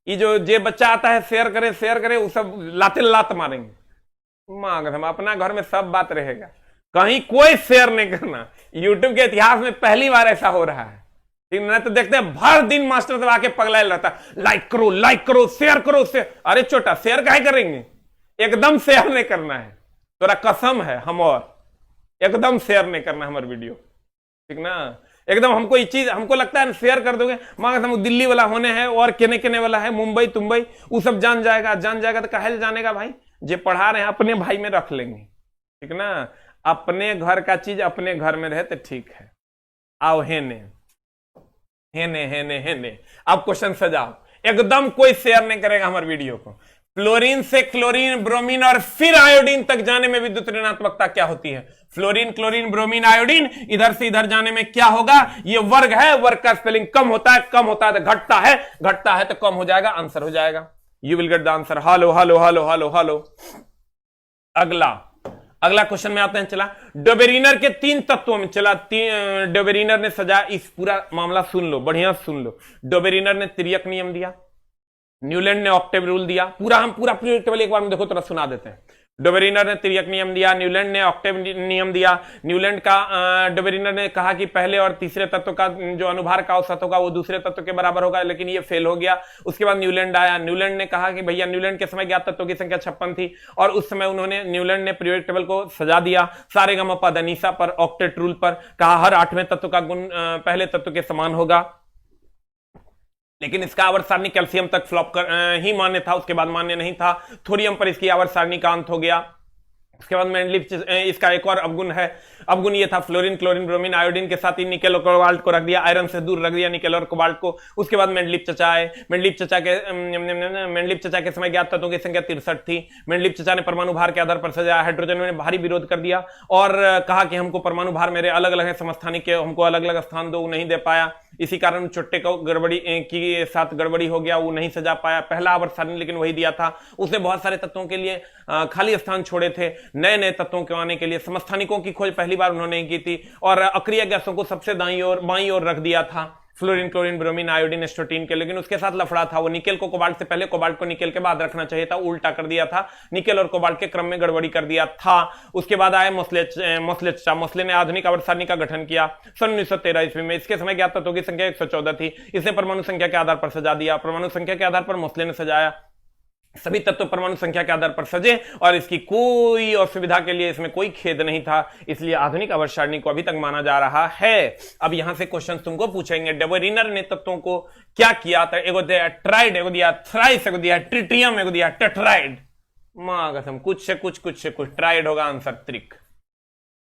Speaker 1: ये जो जे बच्चा आता है शेयर करे वो सब लाते लात मारेंगे। मांग हम अपना घर में सब बात रहेगा, कहीं कोई शेयर नहीं करना। यूट्यूब के इतिहास में पहली बार ऐसा हो रहा है, ठीक ना। तो देखते हैं भर दिन मास्टर सब आके पगलाए रहता है, लाइक करो शेयर करो शेयर। अरे छोटा शेयर काहे करेंगे, एकदम शेयर नहीं करना है। तोरा कसम है, हम और एकदम शेयर नहीं करना हमारे वीडियो, ठीक ना। एकदम हमको ये चीज हमको लगता है शेयर कर दोगे, मांग हम दिल्ली वाला होने हैं और केने वाला है, मुंबई तुम्बई वो सब जान जाएगा तो काहे जानेगा भाई। जे पढ़ा रहे हैं अपने भाई में रख लेंगे, ठीक ना। अपने घर का चीज अपने घर में रहे तो ठीक है। आओ हेने अब क्वेश्चन सजाओ। एकदम कोई शेयर नहीं करेगा हमारे वीडियो को। फ्लोरीन से क्लोरीन, ब्रोमीन और फिर आयोडीन तक जाने में विद्युत ऋणात्मकता क्या होती है? फ्लोरीन, क्लोरीन, ब्रोमीन, आयोडीन, इधर से इधर जाने में क्या होगा? ये वर्ग है, वर्ग का स्पेलिंग कम होता है तो घटता है तो कम हो जाएगा, आंसर हो जाएगा। You will get the answer. Hello. अगला क्वेश्चन में आते हैं। चला डोबेरिनर के 3 तत्वों में, चला डोबेरिनर ने सजा, इस पूरा मामला सुन लो, बढ़िया सुन लो। डोबेरिनर ने तिर्यक नियम दिया, न्यूलैंड ने ऑक्टेव रूल दिया। हम पूरा टेबल एक बार में देखो, थोड़ा सुना देते हैं। डोबेरिनर ने तिर्यक नियम दिया, न्यूलैंड ने ऑक्टेव नियम दिया। न्यूलैंड का डोबेरिनर ने कहा कि पहले और तीसरे तत्व का जो अनुभार का औसत होगा वो दूसरे तत्व के बराबर होगा, लेकिन ये फेल हो गया। उसके बाद न्यूलैंड आया, न्यूलैंड ने कहा कि भैया, न्यूलैंड के समय ज्ञात तत्वों की संख्या 56 थी और उस समय न्यूलैंड ने पीरियोडिक टेबल को सजा दिया सारेगामापा धनिसा पर, ऑक्टेट रूल पर। कहा हर 8वें तत्व का गुण पहले तत्व के समान होगा, लेकिन इसका आवर्त सारणी कैल्शियम तक फ्लॉप ही मान्य था, उसके बाद मान्य नहीं था। थोरियम पर इसकी आवर्त सारणी का अंत हो गया। उसके बाद मेंडलीफ इसका एक और अवगुण है। अवगुण ये था, फ्लोरीन, क्लोरीन, ब्रोमीन, आयोडीन के साथ ही निकेल और कोबाल्ट को रख दिया, आयरन से दूर रख दिया निकेल और कोबाल्ट को। उसके बाद मेंडलीफ चचा आए। मेंडलीफ चचा के समय ज्ञात तत्वों की संख्या 63 थी। मेंडलीफ चचा ने परमाणु भार के आधार पर सजाया। हाइड्रोजन ने भारी विरोध कर दिया और कहा कि हमको परमाणु भार मेरे अलग अलग है, समस्थानिक के हमको अलग अलग स्थान दो, नहीं दे पाया। इसी कारण चुट्टे को गड़बड़ी के साथ गड़बड़ी हो गया, वो नहीं सजा पाया। पहला आवर्त सारणी लेकिन वही दिया था, उसने बहुत सारे तत्वों के लिए खाली स्थान छोड़े थे, नए तत्वों के आने के लिए। समस्थानिकों की खोज पहली बार उन्होंने की थी और अक्रिय गैसों को सबसे दाईं ओर बाईं ओर रख दिया था, फ्लोरीन, क्लोरीन, ब्रोमीन, आयोडीन, एस्टोटीन के। लेकिन उसके साथ लफड़ा था, वो निकेल को कोबाल्ट से पहले, कोबाल्ट को निकेल के बाद रखना चाहिए था, उल्टा कर दिया था। निकेल और कोबाल्ट के क्रम में गड़बड़ी कर दिया था। उसके बाद आए मोस्ले ने आधुनिक आवर्त सारणी का गठन किया सन 1913 ईस्वी में। इसके समय ज्ञात तत्वों की संख्या 114 थी। इसने परमाणु संख्या के आधार पर सजा दिया। परमाणु संख्या के आधार पर मोस्ले ने सजाया। सभी तत्व परमाणु संख्या के आधार पर सजे और इसकी कोई असुविधा के लिए इसमें कोई खेद नहीं था, इसलिए आधुनिक आवर्त सारणी को अभी तक माना जा रहा है। अब यहां से क्वेश्चन तुमको पूछेंगे, डोबेरिनर ने तत्वों को क्या किया था? एगो दिया ट्राइड, एगो दिया थ्राइस, एगो दिया ट्रिटियम, एगो दिया टेट्राइड। मां कसम, कुछ से कुछ ट्राइड होगा आंसर, त्रिक,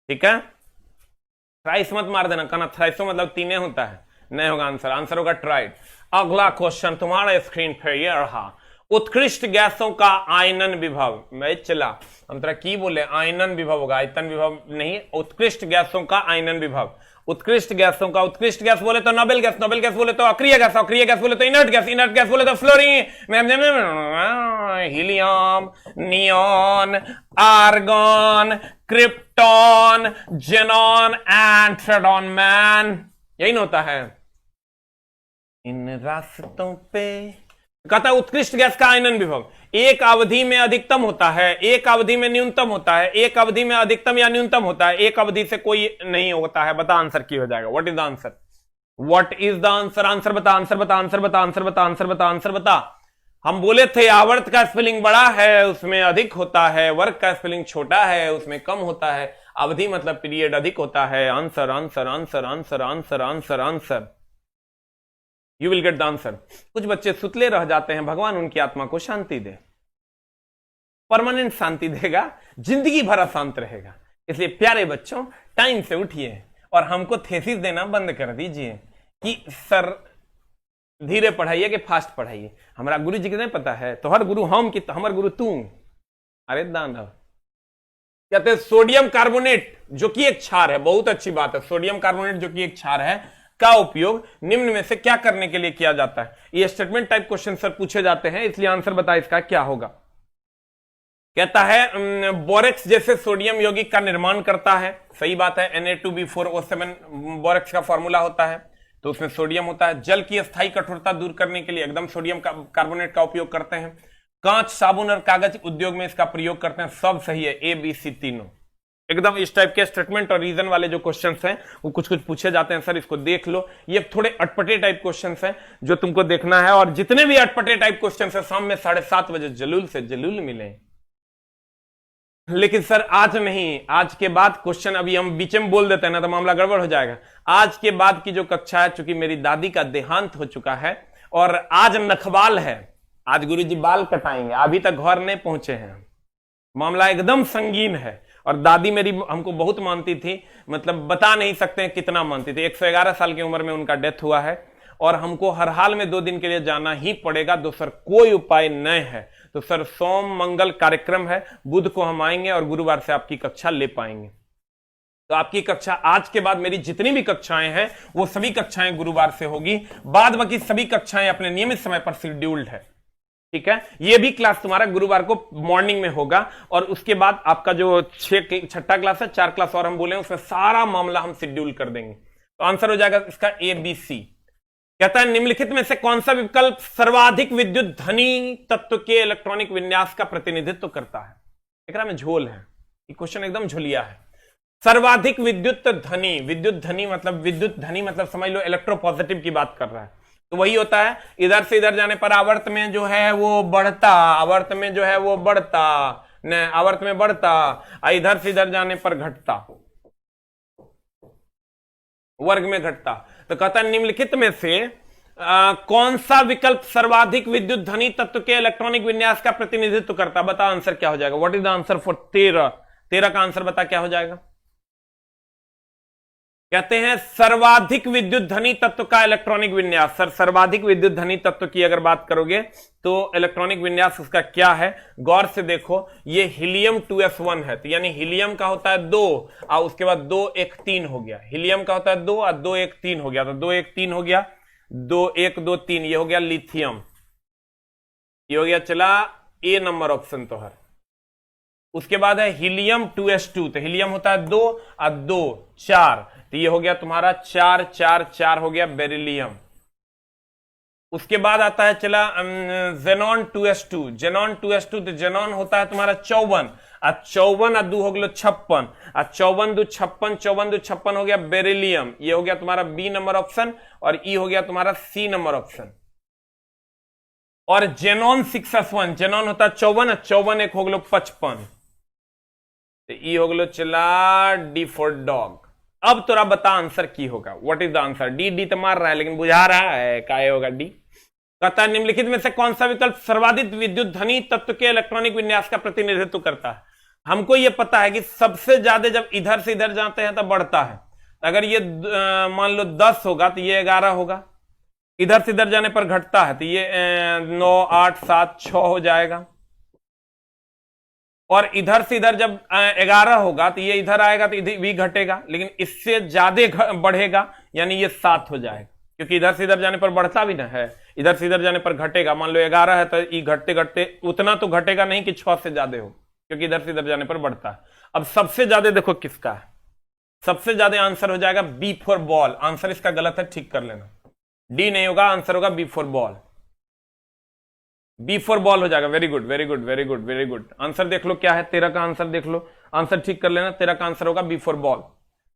Speaker 1: ठीक है। थ्राइस मत मार देना, कहना थ्राइसो मतलब 3 होता है, नहीं होगा आंसर, आंसर होगा ट्राइड। अगला क्वेश्चन तुम्हारे स्क्रीन पर यह रहा। उत्कृष्ट गैसों का आयनन विभव। मैं चला हम तरह की बोले, आयनन विभव होगा, आयतन विभव नहीं। उत्कृष्ट गैसों का आयनन विभव। उत्कृष्ट गैसों का, उत्कृष्ट गैस बोले तो नोबेल गैस, नोबेल गैस बोले तो अक्रिय गैस, अक्रिय गैस बोले तो इनर्ट गैस, इनर्ट गैस बोले तो fluorine, helium, neon, argon, krypton, xenon and radon. मैन यही न होता है इन रास्तों पे। कहता है उत्कृष्ट गैस का आयनन विभव एक अवधि में अधिकतम होता है, एक अवधि में न्यूनतम होता है, एक अवधि में अधिकतम या न्यूनतम होता है, एक अवधि से कोई नहीं होता है। बता आंसर की हो जाएगा। What is the answer? What is the answer? Answer बता, आंसर बता, आंसर बता, आंसर बता, आंसर बता, आंसर बता। हम बोले थे आवर्त का स्पेलिंग बड़ा है उसमें अधिक होता है, वर्ग का स्पेलिंग छोटा है उसमें कम होता है, अवधि मतलब पीरियड अधिक होता है। Answer answer answer answer answer answer answer. You will get the answer. कुछ बच्चे सुतले रह जाते हैं, भगवान उनकी आत्मा को शांति दे, परमानेंट शांति देगा, जिंदगी भर अशांत रहेगा। इसलिए प्यारे बच्चों टाइम से उठिए और हमको थेसिस देना बंद कर दीजिए कि सर धीरे पढ़ाइए कि फास्ट पढ़ाइए। हमारा गुरु जी कितने पता है? तो हर गुरु हम कि हमारे गुरु तू। अरे दानव कहते हैं सोडियम कार्बोनेट जो कि एक क्षार है, बहुत अच्छी बात है। सोडियम कार्बोनेट जो कि एक क्षार है का उपयोग निम्न में से क्या करने के लिए किया जाता है? ये स्टेटमेंट टाइप क्वेश्चन सर पूछे जाते हैं, इसलिए आंसर बता इसका क्या होगा। कहता है बोरेक्स जैसे सोडियम यौगिक का निर्माण करता है। सही बात है, Na2B4O7 बोरेक्स का फॉर्मूला होता है, तो उसमें सोडियम होता है। जल की स्थायी कठोरता दूर करने के लिए एकदम सोडियम कार्बोनेट का उपयोग करते हैं। कांच, साबुन और कागज उद्योग में इसका प्रयोग करते हैं। सब सही है, A, B, C तीनों एकदम। इस टाइप के स्टेटमेंट और रीजन वाले जो क्वेश्चंस हैं वो कुछ कुछ पूछे जाते हैं सर, इसको देख लो। ये थोड़े अटपटे टाइप क्वेश्चंस हैं जो तुमको देखना है, और जितने भी अटपटे टाइप क्वेश्चंस हैं शाम में 7:30 बजे जलूल से जलूल मिले। लेकिन सर आज नहीं, आज के बाद क्वेश्चन अभी हम बीच में बोल देते हैं ना तो मामला गड़बड़ हो जाएगा। आज के बाद की जो कक्षा है, चूंकि मेरी दादी का देहांत हो चुका है और आज नखवाल है, आज गुरुजी बाल कटाएंगे, अभी तक घर नहीं पहुंचे हैं, मामला एकदम संगीन है। और दादी मेरी हमको बहुत मानती थी, मतलब बता नहीं सकते हैं कितना मानती थी। 111 साल की उम्र में उनका डेथ हुआ है और हमको हर हाल में 2 दिन के लिए जाना ही पड़ेगा। दूसरा कोई उपाय नहीं है। तो सर सोम मंगल कार्यक्रम है, बुध को हम आएंगे और गुरुवार से आपकी कक्षा ले पाएंगे। तो आपकी कक्षा आज के बाद मेरी जितनी भी कक्षाएं हैं वो सभी कक्षाएं गुरुवार से होगी, बाद बाकी सभी कक्षाएं अपने नियमित समय पर शेड्यूल्ड है। ठीक है, ये भी क्लास तुम्हारा गुरुवार को मॉर्निंग में होगा और उसके बाद आपका जो 6ठा क्लास है, 4 क्लास और हम बोले उसमें सारा मामला हम शेड्यूल कर देंगे। तो आंसर हो जाएगा इसका ABC। कहता है निम्नलिखित में से कौन सा विकल्प सर्वाधिक विद्युत धनी तत्व के इलेक्ट्रॉनिक विन्यास का प्रतिनिधित्व करता है? एकरा में झोल है, ये क्वेश्चन एकदम झोलिया है। सर्वाधिक विद्युत धनी, विद्युत धनी मतलब समझ लो इलेक्ट्रोपॉजिटिव की बात कर रहा है। तो वही होता है इधर से इधर जाने पर आवर्त में जो है वो बढ़ता, आवर्त में जो है वो बढ़ता, न आवर्त में बढ़ता, इधर से इधर जाने पर घटता, वर्ग में घटता। तो कहता है निम्नलिखित में से कौन सा विकल्प सर्वाधिक विद्युत धनी तत्व के इलेक्ट्रॉनिक विन्यास का प्रतिनिधित्व करता? बता आंसर क्या हो जाएगा। What is the answer for 13 का आंसर बता क्या हो जाएगा। कहते हैं सर्वाधिक विद्युत धनी तत्व का इलेक्ट्रॉनिक विन्यास। सर सर्वाधिक विद्युत धनी तत्व की अगर बात करोगे तो इलेक्ट्रॉनिक विन्यास उसका क्या है, गौर से देखो। ये हीलियम 2s1 है, तो यानी हीलियम का होता है 2 और उसके बाद 2 1 3 हो गया। हीलियम का होता है 2 और 2 1 3 हो गया, तो 2 1 3 हो गया, 2 1 2 3 ये हो गया लिथियम, ये हो गया चला A नंबर ऑप्शन तो है। उसके बाद है हीलियम 2s2, तो हीलियम होता है 2 और 2 4, तो ये हो गया तुम्हारा 4 4 4 हो गया बेरिलियम। उसके बाद आता है चला जेनॉन 2s2, जेनॉन 2s2, तो जेनॉन होता है तुम्हारा 54 और 54 और 2 हो गया 56 और 54 2 56, 54 2 56 हो गया बेरिलियम, ये हो गया तुम्हारा B नंबर ऑप्शन और E हो गया तुम्हारा C नंबर ऑप्शन। और जेनॉन 6s1, जेनॉन होता है 54 और 54 एक हो गया 55, तो E हो गया चला D फॉर डॉग। अब तोरा बता आंसर की होगा। What is the answer? D तो मार रहा है लेकिन बुझा रहा है काय होगा डी। कहता है निम्नलिखित में से कौन सा विकल्प सर्वाधिक विद्युत धनी तत्व के इलेक्ट्रॉनिक विन्यास का प्रतिनिधित्व करता है? हमको यह पता है कि सबसे ज्यादा जब इधर से इधर जाते हैं तो बढ़ता है। अगर ये मान लो 10 होगा तो ये 11 होगा, इधर से इधर जाने पर घटता है, तो ये 9 8 7 6 हो जाएगा। और इधर से इधर जब 11 होगा तो ये इधर आएगा तो इधर भी घटेगा, लेकिन इससे ज्यादा बढ़ेगा, यानी ये 7 हो जाएगा, क्योंकि इधर से इधर जाने पर बढ़ता भी ना है, इधर से इधर जाने पर घटेगा। मान लो 11 है तो ये घटते घटते उतना तो घटेगा नहीं कि 6 से ज्यादा हो, क्योंकि इधर से इधर जाने पर बढ़ता है। अब सबसे ज्यादा देखो किसका है, सबसे ज्यादा आंसर हो जाएगा बी फॉर बॉल। आंसर इसका गलत है, ठीक कर लेना, डी नहीं होगा, आंसर होगा B for ball. B for ball हो जाएगा। Very good very good very good very good. Answer देख लो क्या है, तेरा का आंसर देख लो, आंसर ठीक कर लेना, तेरा का आंसर होगा बी फॉर बॉल।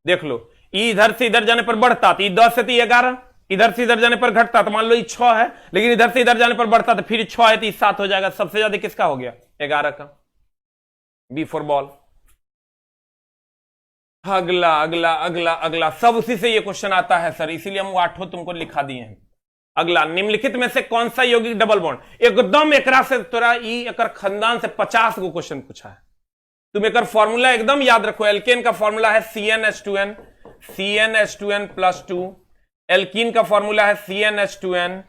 Speaker 1: देख लो, ई इधर से इधर जाने पर बढ़ता तो 10 से 11, इधर से इधर जाने पर घटता तो मान लो 6 है, लेकिन इधर से इधर जाने पर बढ़ता तो फिर 6 है तो 7 हो जाएगा। सबसे ज्यादा किसका हो गया, 11 का, बी फॉर बॉल। अगला अगला अगला अगला, सब उसी से ये क्वेश्चन आता है सर, इसीलिए हम 8 तुमको लिखा दिए हैं। अगला, निम्नलिखित में से कौन सा यौगिक डबल बॉन्ड, एकदम एकरा से तोरा एकर खानदान से 50 को क्वेश्चन पूछा है, तुम एक फॉर्मूला एकदम याद रखो। एल्केन का फॉर्मूला है CnH2n, CnH2n प्लस 2। एल्कीन का फॉर्मूला है CnH2n,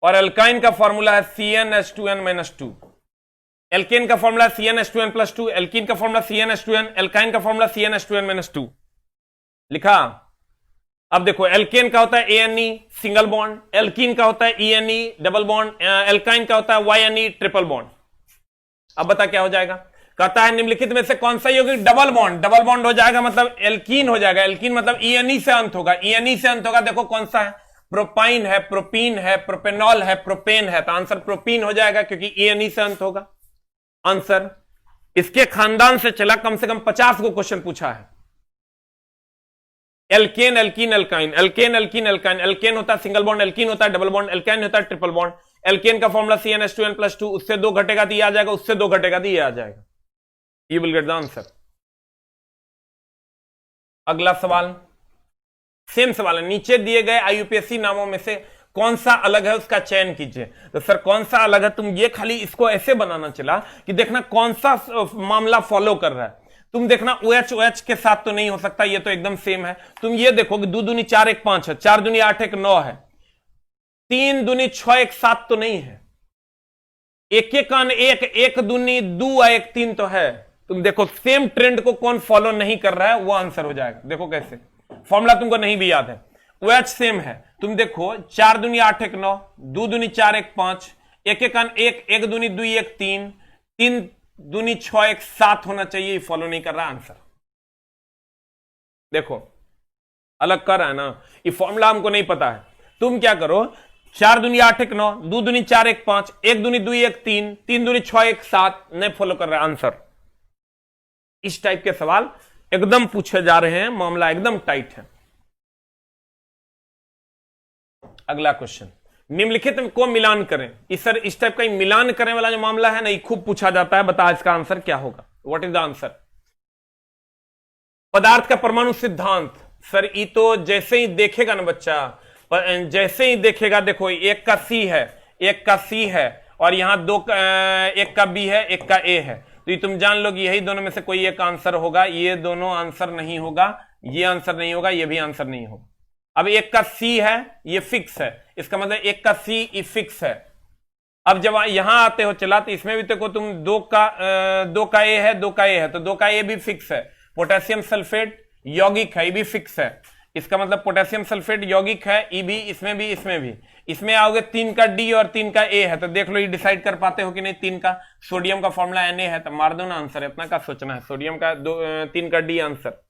Speaker 1: और एल्काइन का फॉर्मूला है CnH2n माइनस 2। एल्केन का फॉर्मूला CnH2n प्लस 2, एल्कीन का फॉर्मूला CnH2n, एल्काइन का फॉर्मूला CnH2n माइनस 2। लिखा। अब देखो, एल्केन का होता है ANE सिंगल बॉन्ड, एल्कीन का होता है ENE डबल बॉन्ड, एल्काइन का होता है YNE ट्रिपल बॉन्ड। अब बता क्या हो जाएगा, कहता है निम्नलिखित में से कौन सा यौगिक डबल बॉन्ड, डबल बॉन्ड हो जाएगा मतलब एल्कीन हो जाएगा। एल्कीन मतलब ENE से अंत होगा, ENE से अंत होगा। देखो कौन सा है, प्रोपाइन है, प्रोपीन है, प्रोपेनॉल है, प्रोपेन है, तो आंसर प्रोपीन हो जाएगा क्योंकि ENE से अंत होगा। आंसर इसके खानदान से चला, कम से कम 50 को क्वेश्चन पूछा है। Alkane alkene alkyne, alkane alkene alkyne, alkane होता है सिंगल बॉन्ड, एल्कीन होता है डबल बॉन्ड, एल्काइन होता है ट्रिपल बॉन्ड। एल्केन का फॉर्मूला CnH2n प्लस 2, उससे 2 घटेगा तो ये आ जाएगा, उससे 2 घटेगा तो ये आ जाएगा। You will get the answer. अगला सवाल, सेम सवाल है, नीचे दिए गए IUPAC नामों में से कौन सा अलग है उसका चयन कीजिए। तो सर कौन सा अलग है, तुम ये खाली इसको ऐसे बनाना चला कि देखना कौन सा मामला फॉलो कर रहा है। तुम देखना OH के साथ तो नहीं हो सकता, ये तो एकदम सेम है। तुम ये देखो कि 2 दूनी 4 1 5 है, 4 दूनी 8 1 9 है, 3 दूनी 6 1 7 तो नहीं है, 1 1 1 1 दूनी 2 1 3 तो है। तुम देखो सेम ट्रेंड को कौन फॉलो नहीं कर रहा है, वो आंसर हो जाएगा। देखो कैसे, फॉर्मूला तुमको नहीं भी याद है, OH सेम है। तुम देखो 4 दूनी 8 1 9, 2 दूनी 4 1 5, 1 1 1 1 दूनी 2 1 3, 3 दूनी 6 1 7 होना चाहिए, फॉलो नहीं कर रहा आंसर। देखो अलग कर रहा है ना, ये फॉर्मूला हमको नहीं पता है। तुम क्या करो, 4 दूनी 8 1 9, 2 दूनी 4 1 5, 1 दूनी 2 1 3, 3 दूनी 6 1 7, नहीं फॉलो कर रहा है आंसर। इस टाइप के सवाल एकदम पूछे जा रहे हैं, मामला एकदम टाइट है। अगला क्वेश्चन, निम्नलिखित को मिलान करें। इस टाइप का मिलान करने वाला जो मामला है ना, ये खूब पूछा जाता है। बता इसका आंसर क्या होगा, व्हाट इज द आंसर। पदार्थ का परमाणु सिद्धांत, सर ये तो जैसे ही देखेगा ना बच्चा, जैसे ही देखेगा, देखो एक का C है, एक का C है, और यहां एक का B है, एक का A है, तो ये तुम जान लो कि यही दोनों में से कोई एक आंसर होगा। ये दोनों आंसर नहीं होगा, ये आंसर नहीं होगा, ये भी आंसर नहीं होगा। अब एक का C है, ये फिक्स है, इसका मतलब एक का C ये फिक्स है। अब जब यहां आते हो चला, तो इसमें भी देखो तुम 2 का A है, 2 का A है, तो 2 का A भी फिक्स है। पोटेशियम सल्फेट यौगिक है, ये भी फिक्स है। इसका मतलब पोटेशियम सल्फेट यौगिक है, ये भी, इसमें भी, इसमें भी। इसमें आओगे 3 का D और 3 का A है, तो देख लो ये डिसाइड कर पाते हो कि नहीं। 3 का सोडियम का फॉर्मूला Na है, तो मार दो ना आंसर, इतना का सोचना है। सोडियम का 3 का D आंसर।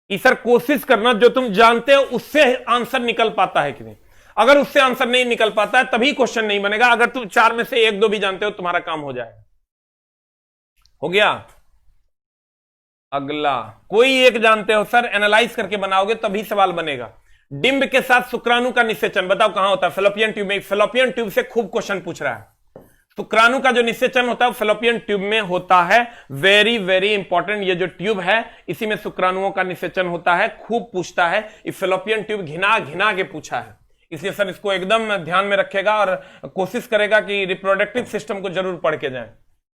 Speaker 1: सर कोशिश करना जो तुम जानते हो उससे आंसर निकल पाता है कि नहीं। अगर उससे आंसर नहीं निकल पाता है तभी क्वेश्चन नहीं बनेगा। अगर तुम 4 में से 1 2 भी जानते हो, तुम्हारा काम हो जाएगा। हो गया। अगला, कोई एक जानते हो सर, एनालाइज करके बनाओगे तभी सवाल बनेगा। डिंब के साथ शुक्राणु का निषेचन बताओ कहां होता है। फेलोपियन ट्यूब में। फेलोपियन ट्यूब से खूब क्वेश्चन पूछ रहा है। शुक्राणु का जो निषेचन होता है वो फेलोपियन ट्यूब में होता है। वेरी वेरी इंपॉर्टेंट, ये जो ट्यूब है इसी में शुक्राणुओं का निषेचन होता है। खूब पूछता है, ये फेलोपियन ट्यूब घिना घिना के पूछा है, इसलिए सर इसको एकदम ध्यान में रखेगा और कोशिश करेगा कि रिप्रोडक्टिव सिस्टम को जरूर पढ़ के जाए।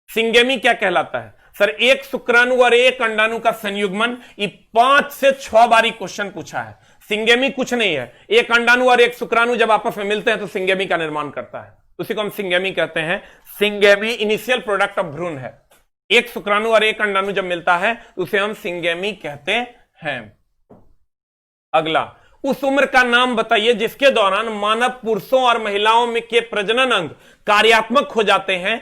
Speaker 1: सिंगेमी क्या कहलाता है सर, एक शुक्राणु और एक अंडाणु का संयुग्मन। ये 5 से 6 बारी क्वेश्चन पूछा है। सिंगेमी कुछ नहीं है, एक अंडाणु और एक शुक्राणु जब आपस में मिलते हैं तो सिंगेमी का निर्माण करता है, उसी को हम सिंगेमी कहते हैं। सिंगेमी इनिशियल प्रोडक्ट ऑफ भ्रूण है। एक शुक्राणु और एक अंडाणु जब मिलता है तो उसे हम सिंगेमी कहते हैं। अगला, उस उम्र का नाम बताइए जिसके दौरान मानव पुरुषों और महिलाओं में के प्रजनन अंग कार्यात्मक हो जाते हैं,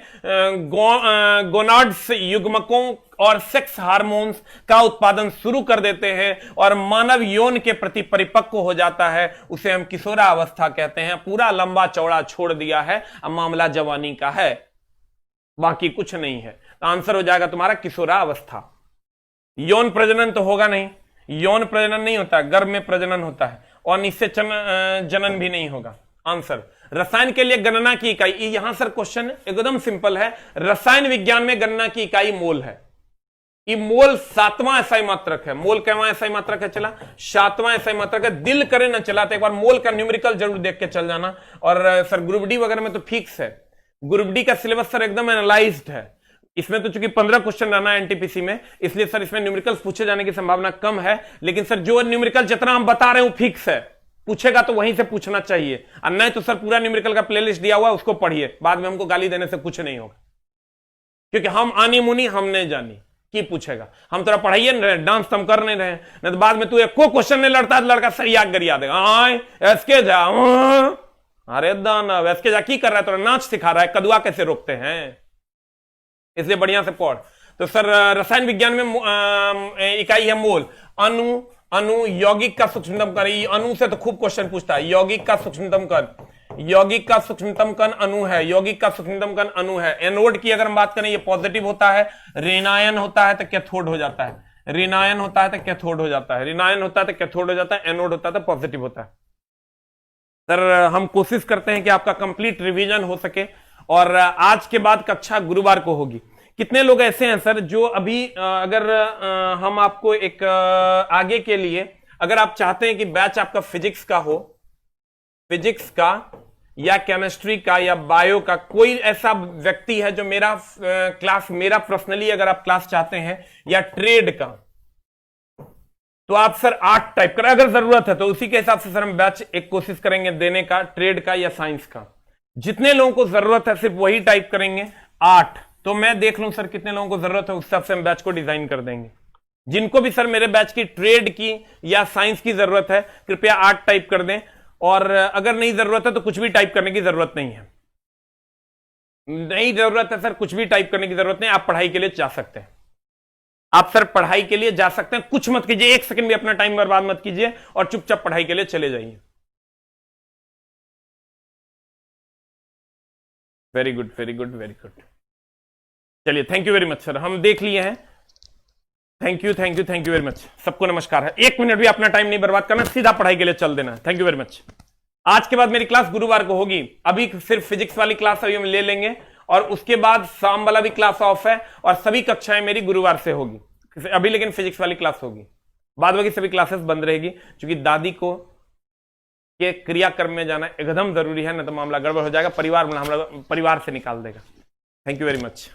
Speaker 1: गोनाड्स युग्मकों और सेक्स हार्मोन्स का उत्पादन शुरू कर देते हैं और मानव यौन के प्रति परिपक्व हो जाता है, उसे हम किशोरावस्था कहते हैं। पूरा लंबा चौड़ा छोड़ दिया है, अब मामला जवानी का है, बाकी कुछ नहीं है। तो आंसर हो जाएगा तुम्हारा किशोरावस्था। यौन प्रजनन तो होगा नहीं, यौन प्रजनन नहीं होता है, गर्भ में प्रजनन होता है और निश्चय जनन भी नहीं होगा। आंसर, रसायन के लिए गणना की इकाई, यहां सर क्वेश्चन एकदम सिंपल है, रसायन विज्ञान में गणना की इकाई मोल है। ये मोल 7वां एसआई मात्रक है। मोल कैवां एसआई मात्रक है, चला 7वां एसआई मात्रक है। दिल करे ना चला तो एक बार मोल का न्यूमेरिकल जरूर देख के चल जाना। और सर ग्रुप डी वगैरह में तो फिक्स है, ग्रुप डी का सिलेबस सर एकदम एनालाइज्ड है। इसमें तो चूंकि 15 क्वेश्चन रहना है एनटीपीसी में, इसलिए सर इसमें न्यूमेरिकल्स पूछे जाने की संभावना कम है। लेकिन सर जो न्यूमेरिकल जितना हम बता रहे हो फिक्स है, पूछेगा तो वहीं से पूछना चाहिए, और नहीं तो सर पूरा न्यूमेरिकल का प्लेलिस्ट दिया हुआ है, उसको पढ़िए, बाद में हमको गाली देने से कुछ नहीं होगा, क्योंकि हम आनी मुनी हम नहीं जानी की पूछेगा। हम थोड़ा पढ़ाइए न रहे, डांस तो हम कर नहीं रहे, नहीं तो बाद में तू एक को क्वेश्चन नहीं लड़ता लड़का सही आग गरिया देगा। एसके जा, अरे दानव एसके जा की कर रहा है, थोड़ा नाच सिखा रहा है, कदुआ कैसे रोकते हैं, इसलिए बढ़िया से पढ़। तो सर रसायन विज्ञान में इकाई है मोल। अणु, अणु यौगिक का सूक्ष्मतम कण, अणु से तो खूब क्वेश्चन पूछता है। यौगिक का सूक्ष्मतम कण, यौगिक का सूक्ष्मतम कण अणु है, यौगिक का सूक्ष्मतम कण अणु है। एनोड की अगर हम बात करें, ये पॉजिटिव होता है, ऋणायन होता है तो कैथोड हो जाता है, ऋणायन होता है तो कैथोड हो जाता है, ऋणायन होता है तो कैथोड हो जाता है, एनोड होता है तो पॉजिटिव होता है। सर हम कोशिश करते हैं कि आपका कंप्लीट रिवीजन हो सके, और आज के बाद कक्षा गुरुवार को होगी। कितने लोग ऐसे हैं सर जो अभी अगर हम आपको एक आगे के लिए, अगर आप चाहते हैं कि बैच आपका फिजिक्स का हो, फिजिक्स का या केमिस्ट्री का या बायो का, कोई ऐसा व्यक्ति है जो मेरा क्लास, मेरा पर्सनली अगर आप क्लास चाहते हैं, या ट्रेड का, तो आप सर 8 टाइप करें अगर जरूरत है, तो उसी के हिसाब से सर हम बैच एक कोशिश करेंगे देने का, ट्रेड का या साइंस का। जितने लोगों को जरूरत है सिर्फ वही टाइप करेंगे 8, तो मैं देख लूं सर कितने लोगों को जरूरत है, उस हिसाब से हम बैच को डिजाइन कर देंगे। जिनको भी सर मेरे बैच की ट्रेड की या साइंस की जरूरत है, कृपया 8 टाइप कर दें, और अगर नहीं जरूरत है तो कुछ भी टाइप करने की जरूरत नहीं है। नहीं जरूरत है सर, कुछ भी टाइप करने की जरूरत नहीं, आप पढ़ाई के लिए जा सकते हैं, आप सर पढ़ाई के लिए जा सकते हैं। कुछ मत कीजिए, 1 सेकंड भी अपना टाइम बर्बाद मत कीजिए, और चुपचाप पढ़ाई के लिए चले जाइए। Very good, very good, very good. चलिए, thank you very much sir, हम देख लिए हैं। Thank you, thank you, thank you very much. सबको नमस्कार है। 1 मिनट भी अपना टाइम नहीं बर्बाद करना, सीधा पढ़ाई के लिए चल देना। Thank you very much. आज के बाद मेरी क्लास गुरुवार को होगी। अभी सिर्फ फिजिक्स वाली क्लास अभी हम ले लेंगे, और उसके बाद शाम वाला भी क्लास ऑफ है, और सभी कक्षाएं मेरी गुरुवार से होगी अभी, लेकिन फिजिक्स वाली क्लास होगी। बाद बाकी सभी क्लासेस बंद रहेगी, क्योंकि दादी को के क्रियाक्रम में जाना एकदम जरूरी है, न तो मामला गड़बड़ हो जाएगा, परिवार से निकाल देगा। Thank you very much.